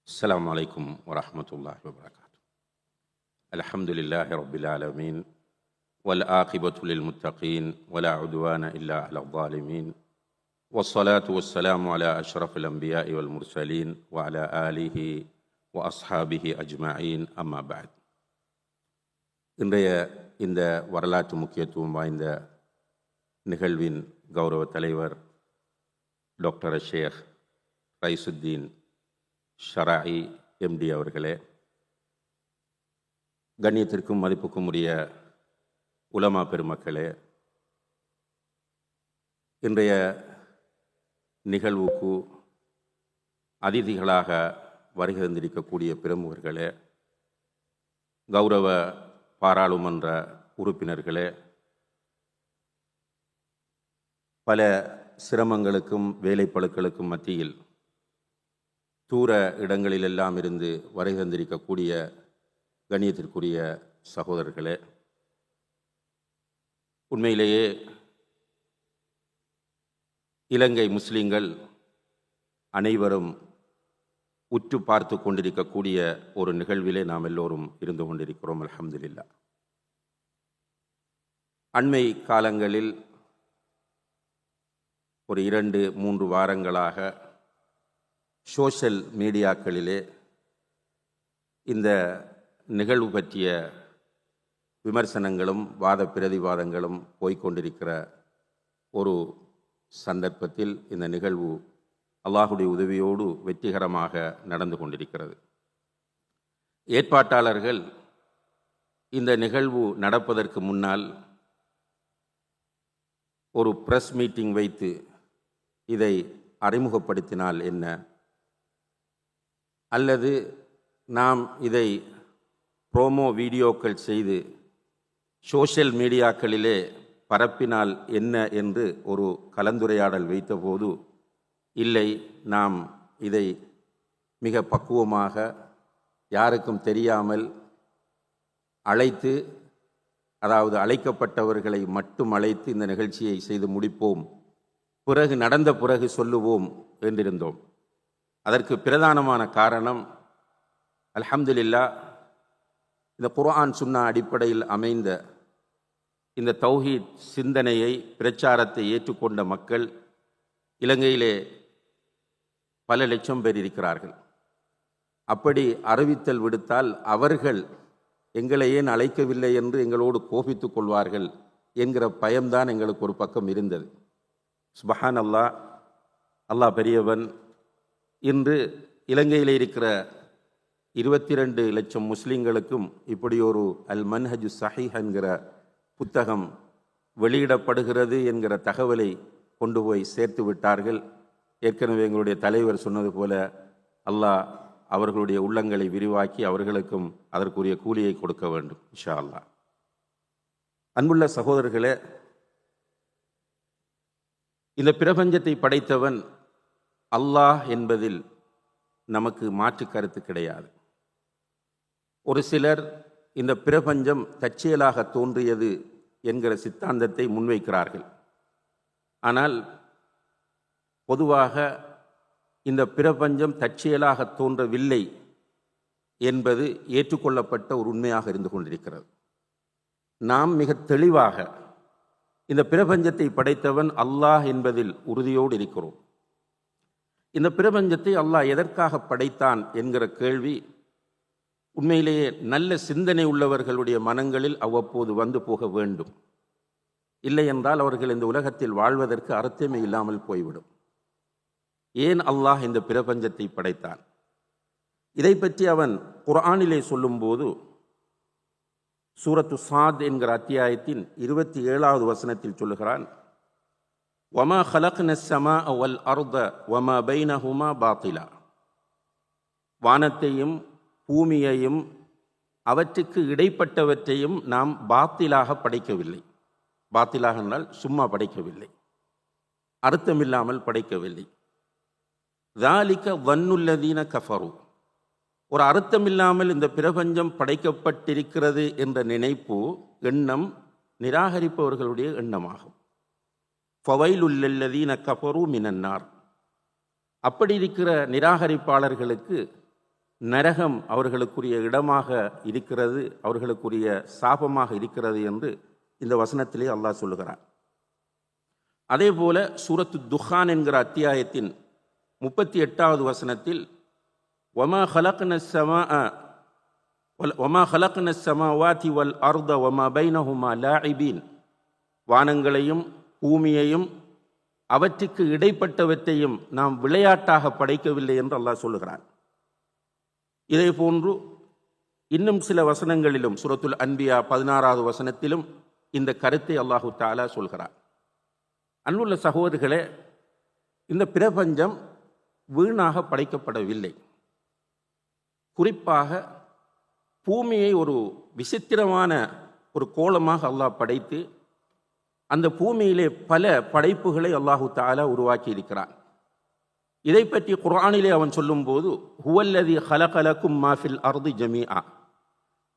السلام عليكم ورحمة الله وبركاته. الحمد لله رب العالمين والعاقبة للمتقين ولا عدوان إلا على الظالمين والصلاة والسلام على أشرف الأنبياء والمرسلين وعلى آله وأصحابه أجمعين أما بعد. இன்றைய இந்த வரலாற்று முக்கியத்துவம் வாய்ந்த நிகழ்வின் கௌரவ தலைவர் டாக்டர் ஷேக் ரைசுத்தீன் ஷராயி எம்டி அவர்களே, கண்ணியத்திற்கும் மதிப்புக்கும் உரிய உலமா பெருமக்களே, இன்றைய நிகழ்வுக்கு அதிதிகளாக வருகை தந்திருக்கக்கூடிய பிரமுகர்களே, கௌரவ பாராளுமன்ற உறுப்பினர்களே, பல சிரமங்களுக்கும் வேலைப்பளுக்களுக்கும் மத்தியில் தூர இடங்களிலெல்லாம் இருந்து வருகை தந்திருக்கக்கூடிய கண்ணியத்திற்குரிய சகோதரர்களே, உண்மையிலேயே இலங்கை முஸ்லீம்கள் அனைவரும் உற்று பார்த்து கொண்டிருக்கக்கூடிய ஒரு நிகழ்விலே நாம் எல்லோரும் இருந்து கொண்டிருக்கிறோம். அல்ஹம்துலில்லாஹ். அண்மை காலங்களில் ஒரு 2-3 வாரங்களாக சோஷியல் மீடியாக்களிலே இந்த நிகழ்வு பற்றிய விமர்சனங்களும் வாத பிரதிவாதங்களும் போய்கொண்டிருக்கிற ஒரு சந்தர்ப்பத்தில் இந்த நிகழ்வு அல்லாஹுடைய உதவியோடு வெற்றிகரமாக நடந்து கொண்டிருக்கிறது. ஏற்பாட்டாளர்கள் இந்த நிகழ்வு நடப்பதற்கு முன்னால் ஒரு பிரஸ் மீட்டிங் வைத்து இதை அறிமுகப்படுத்தினால் என்ன, அல்லது நாம் இதை ப்ரோமோ வீடியோக்கள் செய்து சோஷியல் மீடியாக்களிலே பரப்பினால் என்ன என்று ஒரு கலந்துரையாடல் வைத்தபோது, இல்லை, நாம் இதை மிக பக்குவமாக யாருக்கும் தெரியாமல் அழைத்து, அதாவது அழைக்கப்பட்டவர்களை மட்டும் அழைத்து இந்த நிகழ்ச்சியை செய்து முடிப்போம், பிறகு நடந்த பிறகு சொல்லுவோம் என்றிருந்தோம். அதற்கு பிரதானமான காரணம், அல்ஹம்துலில்லாஹ், இந்த குர்ஆன் சுன்னா அடிப்படையில் அமைந்த இந்த தௌஹீத் சிந்தனையை, பிரச்சாரத்தை ஏற்றுக்கொண்ட மக்கள் இலங்கையிலே பல லட்சம் பேர் இருக்கிறார்கள். அப்படி அறிவித்தல் விடுத்தால் அவர்கள் எங்களை ஏன் அழைக்கவில்லை என்று எங்களோடு கோபித்துக் கொள்வார்கள் என்கிற பயம்தான் எங்களுக்கு ஒரு பக்கம் இருந்தது. சுப்ஹான் அல்லாஹ், அல்லாஹ் பெரியவன். இன்று இலங்கையில் இருக்கிற 22 லட்சம் முஸ்லீம்களுக்கும் இப்படி ஒரு அல் மன்ஹஜு ஸஹீஹ் என்கிற புத்தகம் வெளியிடப்படுகிறது என்கிற தகவலை கொண்டு போய் சேர்த்து விட்டார்கள். ஏற்கனவே எங்களுடைய தலைவர் சொன்னது போல அல்லாஹ் அவர்களுடைய உள்ளங்களை விரிவாக்கி அவர்களுக்கும் அதற்குரிய கூலியை கொடுக்க வேண்டும் இன்ஷா அல்லாஹ். அன்புள்ள சகோதரர்களே, இந்த பிரபஞ்சத்தை படைத்தவன் அல்லாஹ் என்பதில் நமக்கு மாற்று கருத்து கிடையாது. ஒரு சிலர் இந்த பிரபஞ்சம் தற்செயலாக தோன்றியது என்கிற சித்தாந்தத்தை முன்வைக்கிறார்கள். ஆனால் பொதுவாக இந்த பிரபஞ்சம் தற்செயலாக தோன்றவில்லை என்பது ஏற்றுக்கொள்ளப்பட்ட ஒரு உண்மையாக இருந்து கொண்டிருக்கிறது. நாம் மிக தெளிவாக இந்த பிரபஞ்சத்தை படைத்தவன் அல்லாஹ் என்பதில் உறுதியோடு இருக்கிறோம். இந்த பிரபஞ்சத்தை அல்லாஹ் எதற்காக படைத்தான் என்கிற கேள்வி உண்மையிலேயே நல்ல சிந்தனை உள்ளவர்களுடைய மனங்களில் அவ்வப்போது வந்து போக வேண்டும். இல்லை என்றால் அவர்கள் இந்த உலகத்தில் வாழ்வதற்கு அர்த்தமே இல்லாமல் போய்விடும். ஏன் அல்லாஹ் இந்த பிரபஞ்சத்தை படைத்தான்? இதை பற்றி அவன் குர்ஆனிலே சொல்லும்போது சூரத்து சாத் என்கிற அத்தியாயத்தின் 27வது வசனத்தில் சொல்லுகிறான், வமா ஹலக்ன ஸமாஅ வல் அர்த வமா பைனஹுமா பாத்திலா. வானத்தையும் பூமியையும் அவற்றுக்கு இடைப்பட்டவற்றையும் நாம் பாத்திலாக படைக்கவில்லை. பாத்திலாக என்றால் சும்மா படைக்கவில்லை, அர்த்தமில்லாமல் படைக்கவில்லை. ذَلِكَ ظَنُّ الَّذِينَ كَفَرُوا. ஒரு அர்த்தமில்லாமல் இந்த பிரபஞ்சம் படைக்கப்பட்டிருக்கிறது என்ற நினைப்பு, எண்ணம் நிராகரிப்பவர்களுடைய எண்ணமாகும். فَوَيْلٌ لِّلَّذِينَ كَفَرُوا مِنَ النَّارِ. அப்படி இருக்கிற நிராகரிப்பாளர்களுக்கு நரகம் அவர்களுக்குரிய இடமாக இருக்கிறது, அவர்களுக்குரிய சாபமாக இருக்கிறது என்று இந்த வசனத்திலே அல்லாஹ் சொல்லுகிறார். அதே போல சூரத்து துஹான் என்கிற அத்தியாயத்தின் 38வது வசனத்தில் வமா ஹலக்ன ஸமாவாதி வல் அர்த வமா பைனஹுமா லாஇபீன், வானங்களையும் பூமியையும் அவற்றுக்கு இடைப்பட்டவற்றையும் நாம் விளையாட்டாக படைக்கவில்லை என்று அல்லாஹ் சொல்லுகிறான். இதே போன்று இன்னும் சில வசனங்களிலும் சூரத்துல் அன்பியா 16வது வசனத்திலும் இந்த கருத்தை அல்லாஹு தஆலா சொல்கிறார். அன்புள்ள சகோதரர்களே, இந்த பிரபஞ்சம் வீணாக படைக்கப்படவில்லை. குறிப்பாக பூமியை ஒரு விசித்திரமான ஒரு கோலமாக அல்லாஹ் படைத்து அந்த பூமியிலே பல படைப்புகளை அல்லாஹு தஆலா உருவாக்கி இருக்கிறான். இதை பற்றி குர்ஆனிலே அவன் சொல்லும்போது ஹுவல்லதி ஹலகலக்கும் மா ஃபில் அர்தி ஜமீஆ,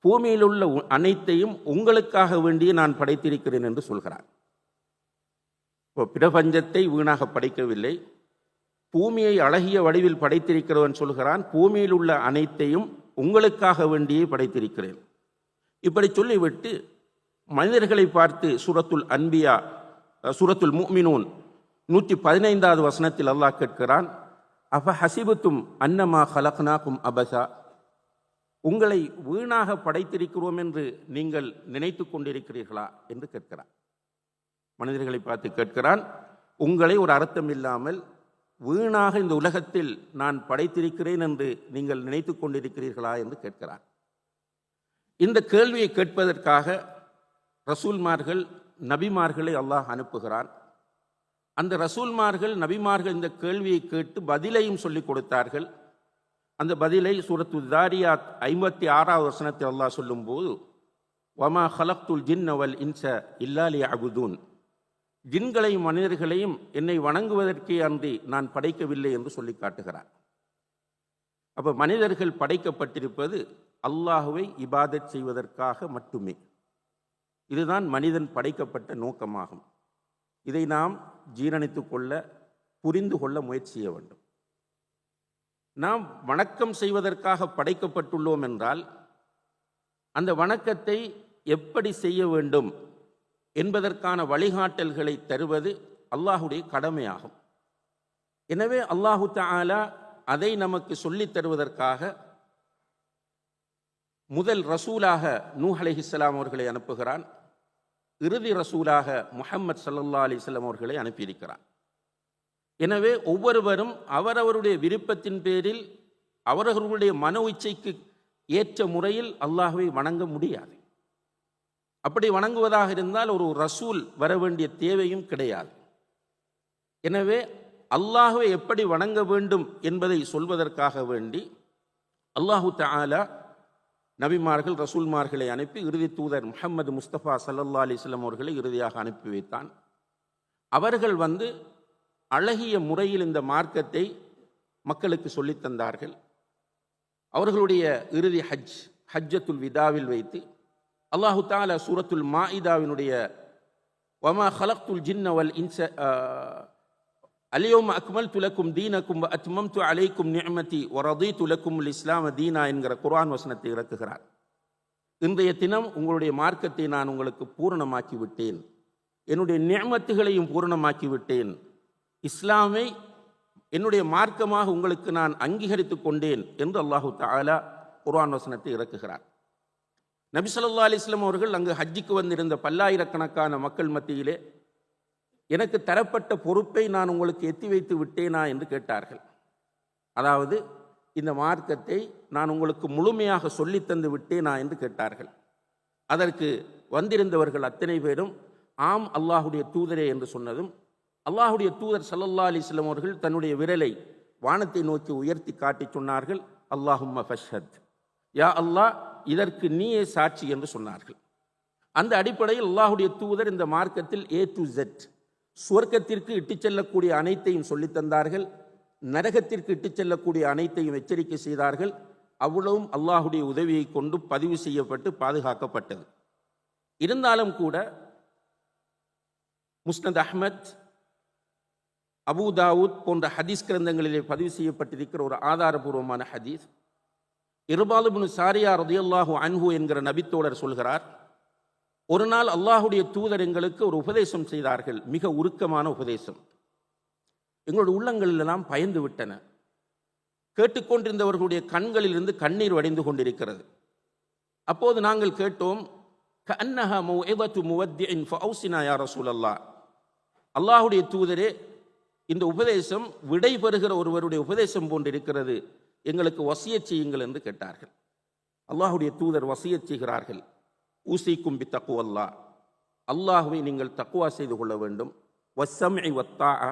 பூமியில் உள்ள அனைத்தையும் உங்களுக்காக வேண்டியே நான் படைத்திருக்கிறேன் என்று சொல்கிறான். இப்போ பிரபஞ்சத்தை வீணாக படைக்கவில்லை, பூமியை அழகிய வடிவில் படைத்திருக்கிறவன் சொல்கிறான் பூமியில் உள்ள அனைத்தையும் உங்களுக்காக வேண்டியே படைத்திருக்கிறேன். இப்படி சொல்லிவிட்டு மனிதர்களை பார்த்து சூரத்துல் அன்பியா சூரத்துல் முஃமினூன் 115வது வசனத்தில் அல்லாஹ் கேட்கிறான், அஃப ஹசிபுத்தும் அன்னமா ஹலக்னாக்கும் அபஸா, உங்களை வீணாக படைத்திருக்கிறோம் என்று நீங்கள் நினைத்து கொண்டிருக்கிறீர்களா என்று கேட்கிறான். மனிதர்களை பார்த்து கேட்கிறான், உங்களை ஒரு அர்த்தம் இல்லாமல் வீணாக இந்த உலகத்தில் நான் படைத்திருக்கிறேன் என்று நீங்கள் நினைத்து கொண்டிருக்கிறீர்களா என்று கேட்கிறான். இந்த கேள்வியை கேட்பதற்காக ரசூல்மார்கள் நபிமார்களை அல்லாஹ் அனுப்புகிறான். அந்த ரசூல்மார்கள் நபிமார்கள் இந்த கேள்வியை கேட்டு பதிலையும் சொல்லிக் கொடுத்தார்கள். அந்த பதிலை சூரத்து தாரியாத் 56வது வசனத்தில் அல்லாஹ் சொல்லும்போது வமா ஹலக்துல் ஜின்ன வல் இன்ஸ இல்லா லியஅபுதூன், ஜின்களையும் மனிதர்களையும் என்னை வணங்குவதற்கே அன்றி நான் படைக்கவில்லை என்று சொல்லி காட்டுகிறார். அப்போ மனிதர்கள் படைக்கப்பட்டிருப்பது அல்லாஹுவை இபாதத் செய்வதற்காக மட்டுமே. இதுதான் மனிதன் படைக்கப்பட்ட நோக்கமாகும். இதை நாம் ஜீரணித்து கொள்ள புரிந்து கொள்ள முயற்சி செய்ய வேண்டும். நாம் வணக்கம் செய்வதற்காக படைக்கப்பட்டுள்ளோம் என்றால் அந்த வணக்கத்தை எப்படி செய்ய வேண்டும் என்பதற்கான வழிகாட்டல்களை தருவது அல்லாஹுடைய கடமையாகும். எனவே அல்லாஹு தஆலா அதை நமக்கு சொல்லித் தருவதற்காக முதல் ரசூலாக நூஹ் அலைஹிஸ்ஸலாம் அவர்களை அனுப்புகிறான். இறுதி ரசூலாக முஹம்மது ஸல்லல்லாஹு அலைஹி வஸல்லம் அவர்களை அனுப்பியிருக்கிறார். எனவே ஒவ்வொருவரும் அவரவருடைய விருப்பத்தின் பேரில் அவர்களுடைய மன இச்சைக்கு ஏற்ற முறையில் அல்லாஹ்வை வணங்க முடியாது. அப்படி வணங்குவதாக இருந்தால் ஒரு ரசூல் வர வேண்டிய தேவையும் கிடையாது. எனவே அல்லாஹ்வை எப்படி வணங்க வேண்டும் என்பதை சொல்வதற்காக வேண்டி அல்லாஹு தஆலா நபிமார்கள் ரசூல்மார்களை அனுப்பி இறுதி தூதர் முஹம்மது முஸ்தபா ஸல்லல்லாஹு அலைஹி வஸல்லம் அவர்களை இறுதியாக அனுப்பி வைத்தான். அவர்கள் அழகிய முறையில் இந்த மார்க்கத்தை மக்களுக்கு சொல்லித் தந்தார்கள். அவர்களுடைய இறுதி ஹஜ்ஜத்துல் விதாவில் வைத்து அல்லாஹு தஆலா சூரத்துல் மாஇதாவினுடைய வமா ஹலக்துல் ஜின்ன வல் இன்ஸ அல்யௌம அக்மல்து லக்கும் தீனக்கும் வ அத்மம்து அலைக்கும் நிஅமதி வ ரதீது லக்குமுல் இஸ்லாம தீனா என்கிற குர்ஆன் வசனத்தை இறக்குகிறார். இன்றைய தினம் உங்களுடைய மார்க்கத்தை நான் உங்களுக்கு பூரணமாக்கி விட்டேன், என்னுடைய நிஅமத்துகளையும் பூரணமாக்கி விட்டேன், இஸ்லாமை என்னுடைய மார்க்கமாக உங்களுக்கு நான் அங்கீகரித்து கொண்டேன் என்று அல்லாஹு தஆலா குர்ஆன் வசனத்தை இறக்குகிறார். நபி ஸல்லல்லாஹு அலைஹி வஸல்லம் அவர்கள் அங்கு ஹஜ்ஜுக்கு வந்திருந்த பல்லாயிரக்கணக்கான மக்கள் மத்தியிலே எனக்கு தரப்பட்ட பொறுப்பை நான் உங்களுக்கு எத்தி வைத்து விட்டேனா என்று கேட்டார்கள். அதாவது இந்த மார்க்கத்தை நான் உங்களுக்கு முழுமையாக சொல்லித்தந்து விட்டேனா என்று கேட்டார்கள். அதற்கு வந்திருந்தவர்கள் அத்தனை பேரும் ஆம் அல்லாஹுடைய தூதரே என்று சொன்னதும் அல்லாஹுடைய தூதர் ஸல்லல்லாஹு அலைஹி வஸல்லம் அவர்கள் தன்னுடைய விரலை வானத்தை நோக்கி உயர்த்தி காட்டி சொன்னார்கள், அல்லாஹும்ம ஃபஷ்ஹத், யா அல்லாஹ் இதற்கு நீயே சாட்சி என்று சொன்னார்கள். அந்த அடிப்படையில் அல்லாஹுடைய தூதர் இந்த மார்க்கத்தில் A to Z சுவர்க்கத்திற்கு இட்டுச் செல்லக்கூடிய அனைத்தையும் சொல்லித் தந்தார்கள், நரகத்திற்கு இட்டுச் செல்லக்கூடிய அனைத்தையும் எச்சரிக்கை செய்தார்கள். அவ்வளவும் அல்லாஹுடைய உதவியை கொண்டு பதிவு செய்யப்பட்டு பாதுகாக்கப்பட்டது. இருந்தாலும் கூட முஸ்னத் அஹ்மத், அபூ தாவூத் போன்ற ஹதீஸ் கிரந்தங்களிலே பதிவு செய்யப்பட்டிருக்கிற ஒரு ஆதாரபூர்வமான ஹதீஸ், இர்பாத் இப்னு சாரியா ரலியல்லாஹு அன்ஹு என்கிற நபித்தோழர் சொல்கிறார், ஒரு நாள் அல்லாஹுடைய தூதர் எங்களுக்கு ஒரு உபதேசம் செய்தார்கள், மிக உருக்கமான உபதேசம். எங்களுடைய உள்ளங்கள் எல்லாம் பயந்து விட்டன. கேட்டுக்கொண்டிருந்தவர்களுடைய கண்களில் இருந்து கண்ணீர் வடிந்து கொண்டிருக்கிறது. அப்போது நாங்கள் கேட்டோம், கஅன்னஹா மௌஇதத்து முவத்திஇன் ஃபஅவ்ஸினா யா ரசூலல்லாஹ், அல்லாஹுடைய தூதரே, இந்த உபதேசம் விடை பெறுகிற ஒருவருடைய உபதேசம் போன்றிருக்கிறது, எங்களுக்கு வசியத் செய்யுங்கள் என்று கேட்டார்கள். அல்லாஹுடைய தூதர் வசியத் செய்கிறார்கள், ஊசிக்கும் பி தக்வல்லாஹ், அல்லாஹ்வை நீங்கள் தக்வா செய்து கொள்ள வேண்டும். வஸ்ஸம்இ வத்தாஅ,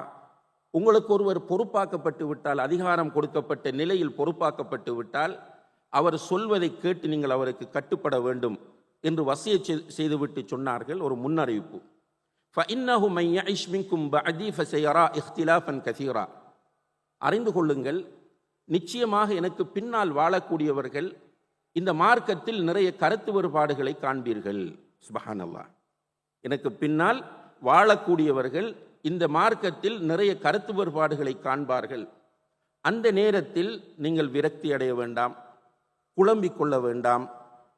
உங்களுக்கு ஒருவர் பொறுப்பாக்கப்பட்டு விட்டால், அதிகாரம் கொடுக்கப்பட்ட நிலையில் பொறுப்பாக்கப்பட்டு விட்டால், அவர் சொல்வதை கேட்டு நீங்கள் அவருக்கு கட்டுப்பட வேண்டும் என்று வசியத் செய்துவிட்டு சொன்னார்கள் ஒரு முன்னறிவிப்பு. فَإِنَّهُ مَنْ يَعِشْ مِنْكُمْ بَعْدِي فَسَيَرَى اخْتِلَافًا كَثِيرًا, அறிந்து கொள்ளுங்கள், நிச்சயமாக எனக்கு பின்னால் வாழக்கூடியவர்கள் இந்த மார்க்கத்தில் நிறைய கருத்து வேறுபாடுகளை காண்பீர்கள். சுப்ஹானல்லாஹ், எனக்கு பின்னால் வாழக்கூடியவர்கள் இந்த மார்க்கத்தில் நிறைய கருத்து வேறுபாடுகளை காண்பார்கள். அந்த நேரத்தில் நீங்கள் விரக்தி அடைய வேண்டாம், குழம்பிக் கொள்ள வேண்டாம்,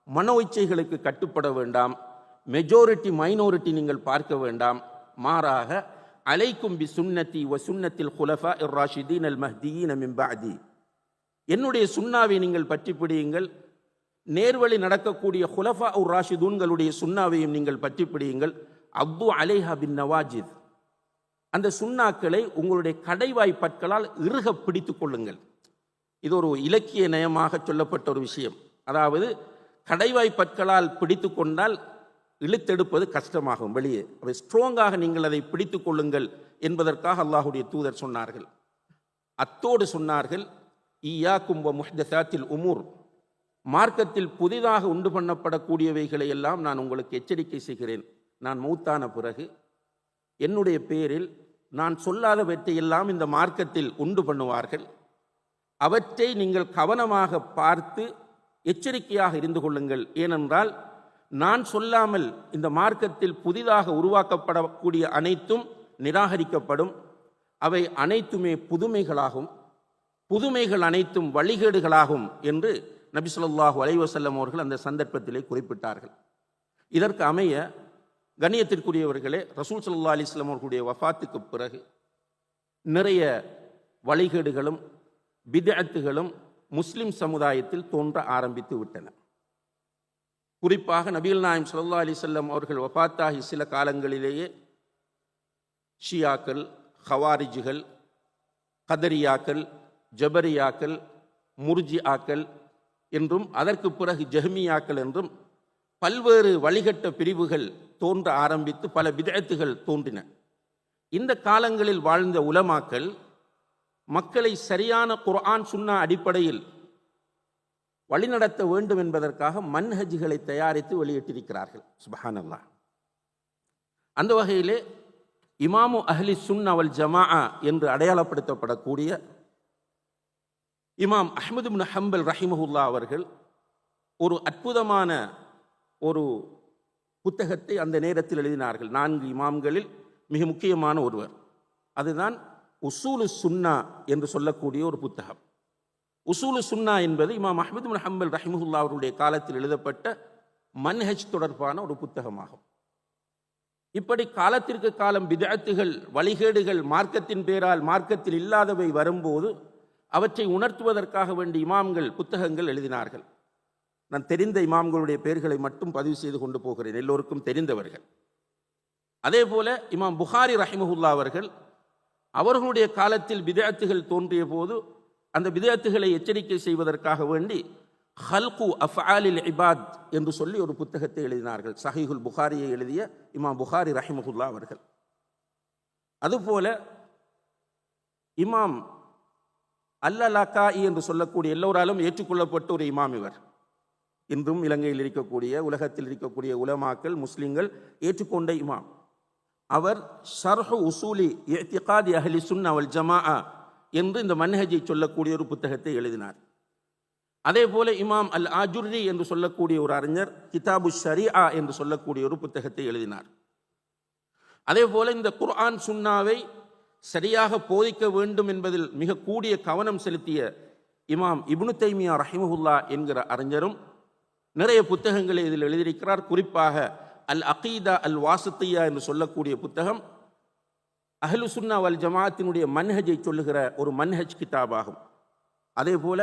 மனோ இச்சைகளுக்கு கட்டுப்பட வேண்டாம், மெஜாரிட்டி மைனாரிட்டி நீங்கள் பார்க்க வேண்டாம். மாறாக அலைக்கும் பி சுன்னதி வ சுன்னத்தில் குலஃபா இர் ராஷிதீன் அல் மஹ்தியீன மின் பஅதி, என்னுடைய சுன்னாவை நீங்கள் பற்றி பிடியுங்கள், நேர்வழி நடக்கக்கூடிய குலஃபா உர் ராஷிதூன்களுடைய சுன்னாவையும் நீங்கள் பற்றி பிடியுங்கள். அப்து அலைஹா பின் நவாஜித், அந்த சுன்னாக்களை உங்களுடைய கடைவாய் பற்களால் இறுக பிடித்துக் கொள்ளுங்கள். இது ஒரு இலக்கிய நயமாக சொல்லப்பட்ட ஒரு விஷயம். அதாவது கடைவாய் பற்களால் பிடித்து கொண்டால் இழுத்தெடுப்பது கஷ்டமாகும் வெளியே. அவை ஸ்ட்ராங்காக நீங்கள் அதை பிடித்து கொள்ளுங்கள் என்பதற்காக அல்லாஹுடைய தூதர் சொன்னார்கள். அத்தோடு சொன்னார்கள், ஈயாக்கும் வ முஹ்தஸாத்தில் உமூர், மார்க்கத்தில் புதிதாக உண்டு பண்ணப்படக்கூடியவைகளை எல்லாம் நான் உங்களுக்கு எச்சரிக்கை செய்கிறேன். நான் மௌத்தான பிறகு என்னுடைய பேரில் நான் சொல்லாதவற்றையெல்லாம் இந்த மார்க்கத்தில் உண்டு பண்ணுவார்கள். அவற்றை நீங்கள் கவனமாக பார்த்து எச்சரிக்கையாக இருந்து கொள்ளுங்கள். ஏனென்றால் நான் சொல்லாமல் இந்த மார்க்கத்தில் புதிதாக உருவாக்கப்படக்கூடிய அனைத்தும் நிராகரிக்கப்படும். அவை அனைத்துமே புதுமைகளாகும், புதுமைகள் அனைத்தும் வழிகேடுகளாகும் என்று நபி ஸல்லல்லாஹு அலைஹி வஸல்லம் அவர்கள் அந்த சந்தர்ப்பத்திலே குறிப்பிட்டார்கள். இதற்கு அமைய கண்ணியத்திற்குரியவர்களே, ரசூல் ஸல்லல்லாஹு அலைஹி வஸல்லம் அவர்களுடைய வஃபாத்துக்கு பிறகு நிறைய வழிகேடுகளும் பித்அத்துகளும் முஸ்லிம் சமுதாயத்தில் தோன்ற ஆரம்பித்து விட்டன. குறிப்பாக நபிகள் நாயகம் ஸல்லல்லாஹு அலைஹி வஸல்லம் அவர்கள் வஃபாத்தாகி சில காலங்களிலேயே ஷியாக்கள், ஹவாரிஜிகள், கதரியாக்கள், ஜபரியாக்கள், முர்ஜிஆக்கள் என்றும் அதற்கு பிறகு ஜஹ்மியாக்கள் என்றும் பல்வேறு வழிகட்ட பிரிவுகள் தோன்ற ஆரம்பித்து பல பித்அத்துகள் தோன்றின. இந்த காலங்களில் வாழ்ந்த உலமாக்கள் மக்களை சரியான குர்ஆன் சுன்னா அடிப்படையில் வழிநடத்த வேண்டும் என்பதற்காக மன்ஹஜ்களை தயாரித்து வெளியிட்டிருக்கிறார்கள். சுப்ஹானல்லாஹ். அந்த வகையிலே இமாமு அஹ்லி சுன்னா வல் ஜமாஅ என்று அடையாளப்படுத்தப்படக்கூடிய இமாம் அஹ்மது இப்னு ஹம்பல் ரஹிமஹுல்லா அவர்கள் ஒரு அற்புதமான ஒரு புத்தகத்தை அந்த நேரத்தில் எழுதினார்கள். 4 இமாம்களில் மிக முக்கியமான ஒருவர். அதுதான் உசூலு சுன்னா என்று சொல்லக்கூடிய ஒரு புத்தகம். உசூலு சுன்னா என்பது இமாம் அஹ்மது இப்னு ஹம்பல் ரஹிமஹுல்லா அவருடைய காலத்தில் எழுதப்பட்ட மன்ஹஜ் தொடர்பான ஒரு புத்தகமாகும். இப்படி காலத்திற்கு காலம் பித்அத்துகள், வழிகேடுகள் மார்க்கத்தின் பேரால் மார்க்கத்தில் இல்லாதவை வரும்போது அவற்றை உணர்த்துவதற்காக வேண்டிய இமாம்கள் புத்தகங்கள் எழுதினார்கள். நான் தெரிந்த இமாம்களுடைய பெயர்களை மட்டும் பதிவு செய்து கொண்டு போகிறேன், எல்லோருக்கும் தெரிந்தவர்கள். அதே போல இமாம் புகாரி ரஹிமஹுல்லா அவர்களுடைய காலத்தில் பித்அத்துகள் தோன்றிய போது அந்த பித்அத்துகளை எச்சரிக்கை செய்வதற்காக வேண்டி ஹல்கு அஃஆலில் இபாத் என்று சொல்லி ஒரு புத்தகத்தை எழுதினார்கள். சஹீஹுல் புகாரியை எழுதிய இமாம் புகாரி ரஹிமஹுல்லா அவர்கள். அதுபோல இமாம் அல்லலாக்காயி என்று சொல்லக்கூடிய எல்லோராலும் ஏற்றுக்கொள்ளப்பட்ட ஒரு இமாம் இவர். இன்றும் இலங்கையில் இருக்கக்கூடிய, உலகத்தில் இருக்கக்கூடிய உலமாக்கள், முஸ்லிம்கள் ஏற்றுக்கொண்ட இமாம். அவர் ஷர்ஹு உசூலி இஅ்திகாதி அஹ்லி சுன்னா வல் ஜமாஅ என்று இந்த மன்ஹஜை சொல்லக்கூடிய ஒரு புத்தகத்தை எழுதினார். அதே போல இமாம் அல் ஆஜுர்ரி என்று சொல்லக்கூடிய ஒரு அறிஞர் கிதாபு ஷரீஆ என்று சொல்லக்கூடிய ஒரு புத்தகத்தை எழுதினார். அதே போல இந்த குர்ஆன் சுன்னாவை சரியாக போதிக்க வேண்டும் என்பதில் மிக கூடிய கவனம் செலுத்திய இமாம் இப்னு தைமியா ரஹிமஹுல்லா என்கிற அறிஞரும் நிறைய புத்தகங்களை இதில் எழுதியிருக்கிறார். குறிப்பாக அல் அகீதா அல் வாசித்தியா என்று சொல்லக்கூடிய புத்தகம் அஹ்லு சுன்னா வல் ஜமாஅத்தினுடைய மன்ஹஜை சொல்லுகிற ஒரு மன்ஹஜ் கிதாபாகும். அதே போல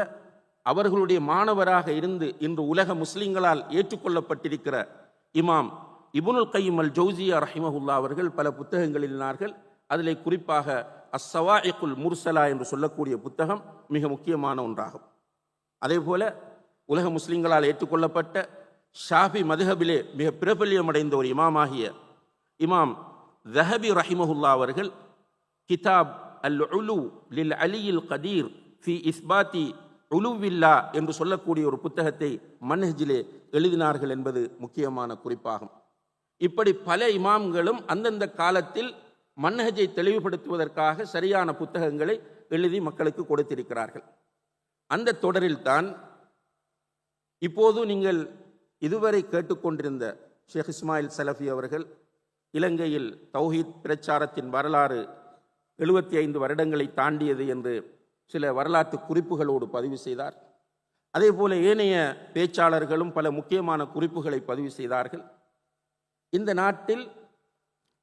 அவர்களுடைய மாணவராக இருந்து இன்று உலக முஸ்லிம்களால் ஏற்றுக்கொள்ளப்பட்டிருக்கிற இமாம் இப்னுல் கையிம் அல் ஜௌசியா ரஹிமஹுல்லா அவர்கள் பல புத்தகங்கள் எழுதினார்கள். அதிலே குறிப்பாக அஸ்ஸவாஇகுல் முர்சலா என்று சொல்லக்கூடிய புத்தகம் மிக முக்கியமான ஒன்றாகும். அதே போல உலக முஸ்லிம்களால் ஏற்றுக்கொள்ளப்பட்ட ஷாஃபி மதுஹபிலே மிக பிரபல்யமடைந்த ஒரு இமாமாகிய இமாம் ذهبي ரஹிமஹுல்லா அவர்கள் கிதாப் அல் உலு லில் அலியில் கதீர் ஃபி இஸ்பாத்தி உலுவில்லா என்று சொல்லக்கூடிய ஒரு புத்தகத்தை மன்ஹஜிலே எழுதினார்கள் என்பது முக்கியமான குறிப்பாகும். இப்படி பல இமாம்களும் அந்தந்த காலத்தில் மன்ஹஜை தெளிவுபடுத்துவதற்காக சரியான புத்தகங்களை எழுதி மக்களுக்கு கொடுத்திருக்கிறார்கள். அந்த தொடரில்தான் இப்போது நீங்கள் இதுவரை கேட்டுக்கொண்டிருந்த ஷேக் இஸ்மாயில் சலஃபி அவர்கள் இலங்கையில் தௌஹீத் பிரச்சாரத்தின் வரலாறு 75 வருடங்களை தாண்டியது என்று சில வரலாற்று குறிப்புகளோடு பதிவு செய்தார். அதே போல ஏனைய பேச்சாளர்களும் பல முக்கியமான குறிப்புகளை பதிவு செய்தார்கள். இந்த நாட்டில்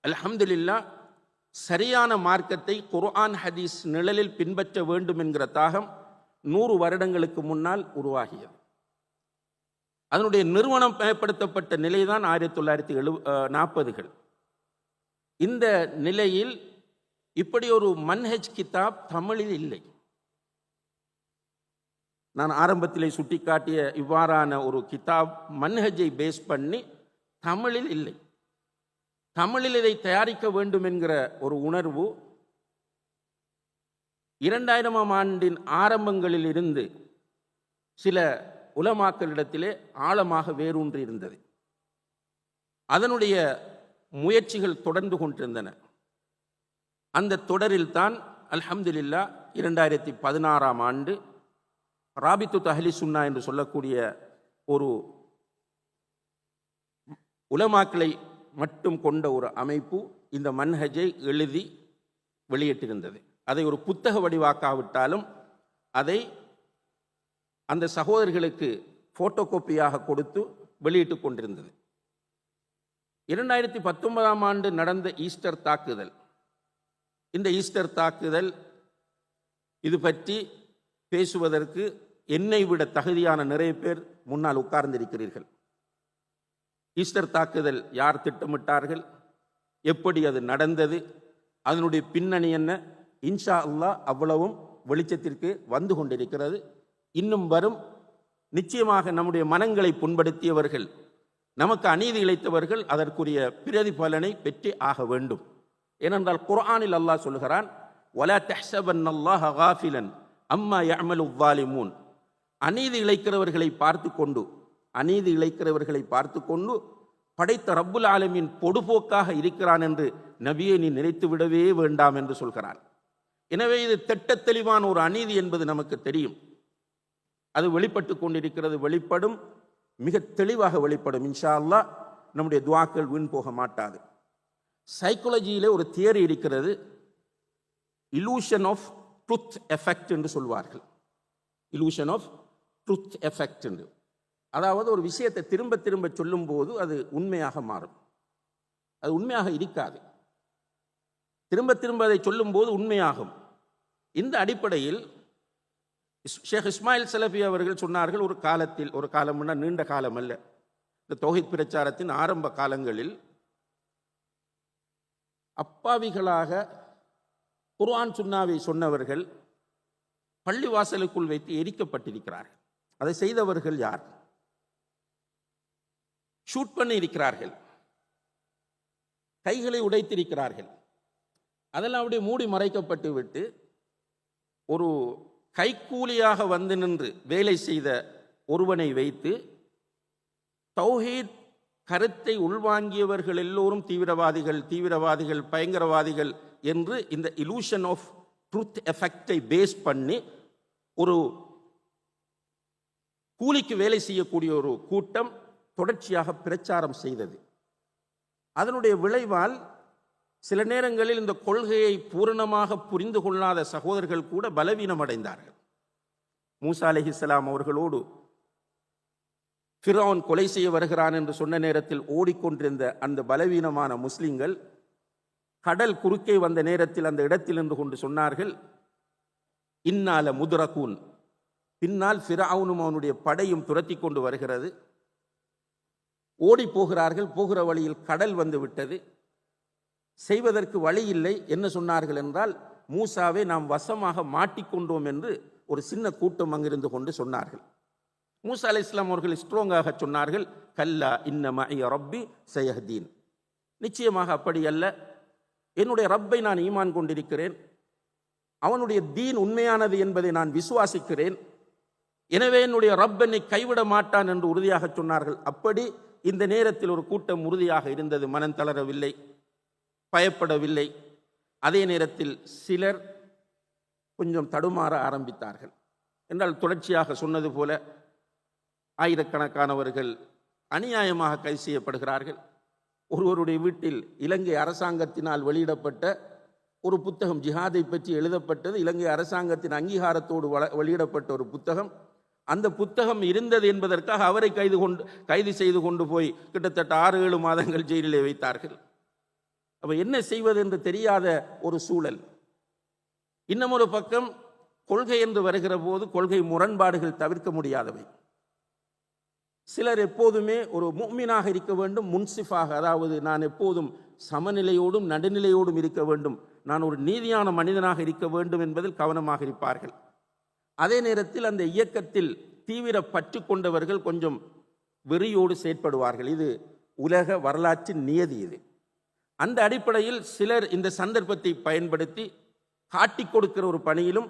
அல்ஹம்துலில்லாஹ் சரியான மார்க்கத்தை குர்ஆன் ஹதீஸ் நிழலில் பின்பற்ற வேண்டும் என்கிற தாகம் 100 வருடங்களுக்கு முன்னால் உருவாகியது. அதனுடைய நிறுவனம் பயன்படுத்தப்பட்ட நிலைதான் 1940கள். இந்த நிலையில் இப்படி ஒரு மன்ஹஜ் கிதாப் தமிழில் இல்லை. நான் ஆரம்பத்திலே சுட்டிக்காட்டிய இவ்வாறான ஒரு கிதாப் மன்ஹஜை பேஸ் பண்ணி தமிழில் இல்லை. தமிழில் இதை தயாரிக்க வேண்டும் என்கிற ஒரு உணர்வு 2000ஆம் ஆண்டின் ஆரம்பங்களில் இருந்து சில உலமாக்களிடத்திலே ஆழமாக வேரூன்றி இருந்தது. அதனுடைய முயற்சிகள் தொடர்ந்து கொண்டிருந்தன. அந்த தொடரில்தான் அல்ஹம்துலில்லாஹ் 2016ஆம் ஆண்டு ராபித்து அஹ்லி சுன்னா என்று சொல்லக்கூடிய ஒரு உலமாக்களை மட்டும் கொண்ட ஒரு அமைப்பு இந்த மன்ஹஜை எழுதி வெளியிட்டிருந்தது. அதை ஒரு புத்தக வடிவாக்காவிட்டாலும் அதை அந்த சகோதரர்களுக்கு போட்டோ காப்பியாக கொடுத்து வெளியிட்டு கொண்டிருந்தது. 2019ஆம் ஆண்டு நடந்த ஈஸ்டர் தாக்குதல், இந்த ஈஸ்டர் தாக்குதல் இது பற்றி பேசுவதற்கு என்னை விட தகுதியான நிறைய பேர் முன்னால் உட்கார்ந்திருக்கிறீர்கள். ஈஸ்டர் தாக்குதல் யார் திட்டமிட்டார்கள், எப்படி அது நடந்தது, அதனுடைய பின்னணி என்ன, இன்ஷா அல்லாஹ் அவ்வளவும் வெளிச்சத்திற்கு வந்து கொண்டிருக்கிறது. இன்னும் வரும். நிச்சயமாக நம்முடைய மனங்களை புண்படுத்தியவர்கள், நமக்கு அநீதி இழைத்தவர்கள் அதற்குரிய பிரதிபலனை பெற்றே ஆக வேண்டும். ஏனென்றால் குர்ஆனில் அல்லாஹ் சொல்கிறான், வலா தஹ்ஸபன்னல்லாஹ காஃபிலன் அம்மா யஅமலு ஸாலிமூன். அநீதி இழைக்கிறவர்களை பார்த்து கொண்டு படைத்த ரப்புல் ஆலமீன் பொடுபோக்காக இருக்கிறான் என்று நபியை நீ நினைத்து விடவே வேண்டாம் என்று சொல்கிறான். எனவே இது திட்டத் தெளிவான ஒரு அநீதி என்பது நமக்கு தெரியும். அது வெளிப்பட்டு கொண்டிருக்கிறது, வெளிப்படும், மிக தெளிவாக வெளிப்படும். இன்ஷா அல்லாஹ் நம்முடைய துஆக்கள் வீண் போக மாட்டாது. சைக்காலஜியிலே ஒரு தியரி இருக்கிறது, இலூஷன் ஆஃப் ட்ரூத் எஃபெக்ட் என்று சொல்வார்கள். இலூஷன் ஆஃப் ட்ரூத் எஃபெக்ட் என்று, அதாவது ஒரு விஷயத்தை திரும்ப திரும்ப சொல்லும் போது அது உண்மையாக மாறும். அது உண்மையாக இருக்காது. திரும்ப திரும்ப அதை சொல்லும் போது உண்மையாகும். இந்த அடிப்படையில் ஷேக் இஸ்மாயில் சலஃபி அவர்கள் சொன்னார்கள், ஒரு காலம் நீண்ட காலம் அல்ல, இந்த தௌஹீத் பிரச்சாரத்தின் ஆரம்ப காலங்களில் அப்பாவிகளாக குர்ஆன் சுன்னாவை சொன்னவர்கள் பள்ளிவாசலுக்குள் வைத்து எரிக்கப்பட்டிருக்கிறார்கள். அதை செய்தவர்கள் யார்? ஷூட் பண்ணி இருக்கிறார்கள், கைகளை உடைத்திருக்கிறார்கள். அதெல்லாம் அப்படியே மூடி மறைக்கப்பட்டு விட்டு ஒரு கைக்கூலியாக வந்து நின்று வேலை செய்த ஒருவனை வைத்து தௌஹீத் கருத்தை உள்வாங்கியவர்கள் எல்லோரும் தீவிரவாதிகள் பயங்கரவாதிகள் என்று இந்த இலூஷன் ஆஃப் ட்ரூத் எஃபெக்டை பேஸ் பண்ணி ஒரு கூலிக்கு வேலை செய்யக்கூடிய ஒரு கூட்டம் தொடர்ச்சியாக பிரச்சாரம் செய்தது. அதனுடைய விளைவால் சில நேரங்களில் இந்த கொள்கையை பூரணமாக புரிந்து கொள்ளாத சகோதரர்கள் கூட பலவீனம் அடைந்தார்கள். மூசா அலைஹிஸ்ஸலாம் அவர்களோடு ஃபிரௌன் கொலை செய்ய வருகிறான் என்று சொன்ன நேரத்தில் ஓடிக்கொண்டிருந்த அந்த பலவீனமான முஸ்லிம்கள் கடல் குறுக்கே வந்த நேரத்தில் அந்த இடத்தில் நின்று கொண்டு சொன்னார்கள், இன்னால முதுரகூன், பின்னால் ஃபிரௌனும் அவனுடைய படையும் துரத்தி கொண்டு வருகிறது, ஓடி போகிறார்கள், போகிற வழியில் கடல் வந்து விட்டது, செய்வதற்கு வழி இல்லை. என்ன சொன்னார்கள் என்றால், மூசாவை நாம் வசமாக மாட்டிக்கொண்டோம் என்று ஒரு சின்ன கூட்டம் அங்கிருந்து கொண்டு சொன்னார்கள். மூசா அலைஹிஸ்ஸலாம் அவர்கள் ஸ்ட்ராங்காக சொன்னார்கள், கல்லா இன்ன மஇய ரப்பி சயஹ்தீன், நிச்சயமாக அப்படி அல்ல, என்னுடைய ரப்பை நான் ஈமான் கொண்டிருக்கிறேன், அவனுடைய தீன் உண்மையானது என்பதை நான் விசுவாசிக்கிறேன், எனவே என்னுடைய ரப் என்னை கைவிட மாட்டான் என்று உறுதியாக சொன்னார்கள். அப்படி இந்த நேரத்தில் ஒரு கூட்டம் உறுதியாக இருந்தது, மனம் தளரவில்லை, பயப்படவில்லை. அதே நேரத்தில் சிலர் கொஞ்சம் தடுமாற ஆரம்பித்தார்கள். என்றால் தொடர்ச்சியாக சொன்னது போல ஆயிரக்கணக்கானவர்கள் அநியாயமாக கைது செய்யப்படுகிறார்கள். ஒருவருடைய வீட்டில் இலங்கை அரசாங்கத்தினால் வெளியிடப்பட்ட ஒரு புத்தகம், ஜிஹாதை பற்றி எழுதப்பட்டது, இலங்கை அரசாங்கத்தின் அங்கீகாரத்தோடு வெளியிடப்பட்ட ஒரு புத்தகம். அந்த புத்தகம் இருந்தது என்பதற்காக அவரை கைது செய்து கொண்டு போய் கிட்டத்தட்ட 6-7 மாதங்கள் ஜெயிலிலே வைத்தார்கள். அப்ப என்ன செய்வது என்று தெரியாத ஒரு சூழல். இன்னும் ஒரு பக்கம் கொள்கை என்று வருகிற போது கொள்கை முரண்பாடுகள் தவிர்க்க முடியாதவை. சிலர் எப்போதுமே ஒரு முஃமினாக இருக்க வேண்டும், முன்சிஃபாக, அதாவது நான் எப்போதும் சமநிலையோடும் நடுநிலையோடும் இருக்க வேண்டும், நான் ஒரு நீதியான மனிதனாக இருக்க வேண்டும் என்பதில் கவனமாக இருப்பார்கள். அதே நேரத்தில் அந்த இயக்கத்தில் தீவிர பற்று கொண்டவர்கள் கொஞ்சம் வெறியோடு செயற்படுவார்கள். இது உலக வரலாற்றின் நியதி. இது அந்த அடிப்படையில் சிலர் இந்த சந்தர்ப்பத்தை பயன்படுத்தி காட்டிக் கொடுக்கிற ஒரு பணியிலும்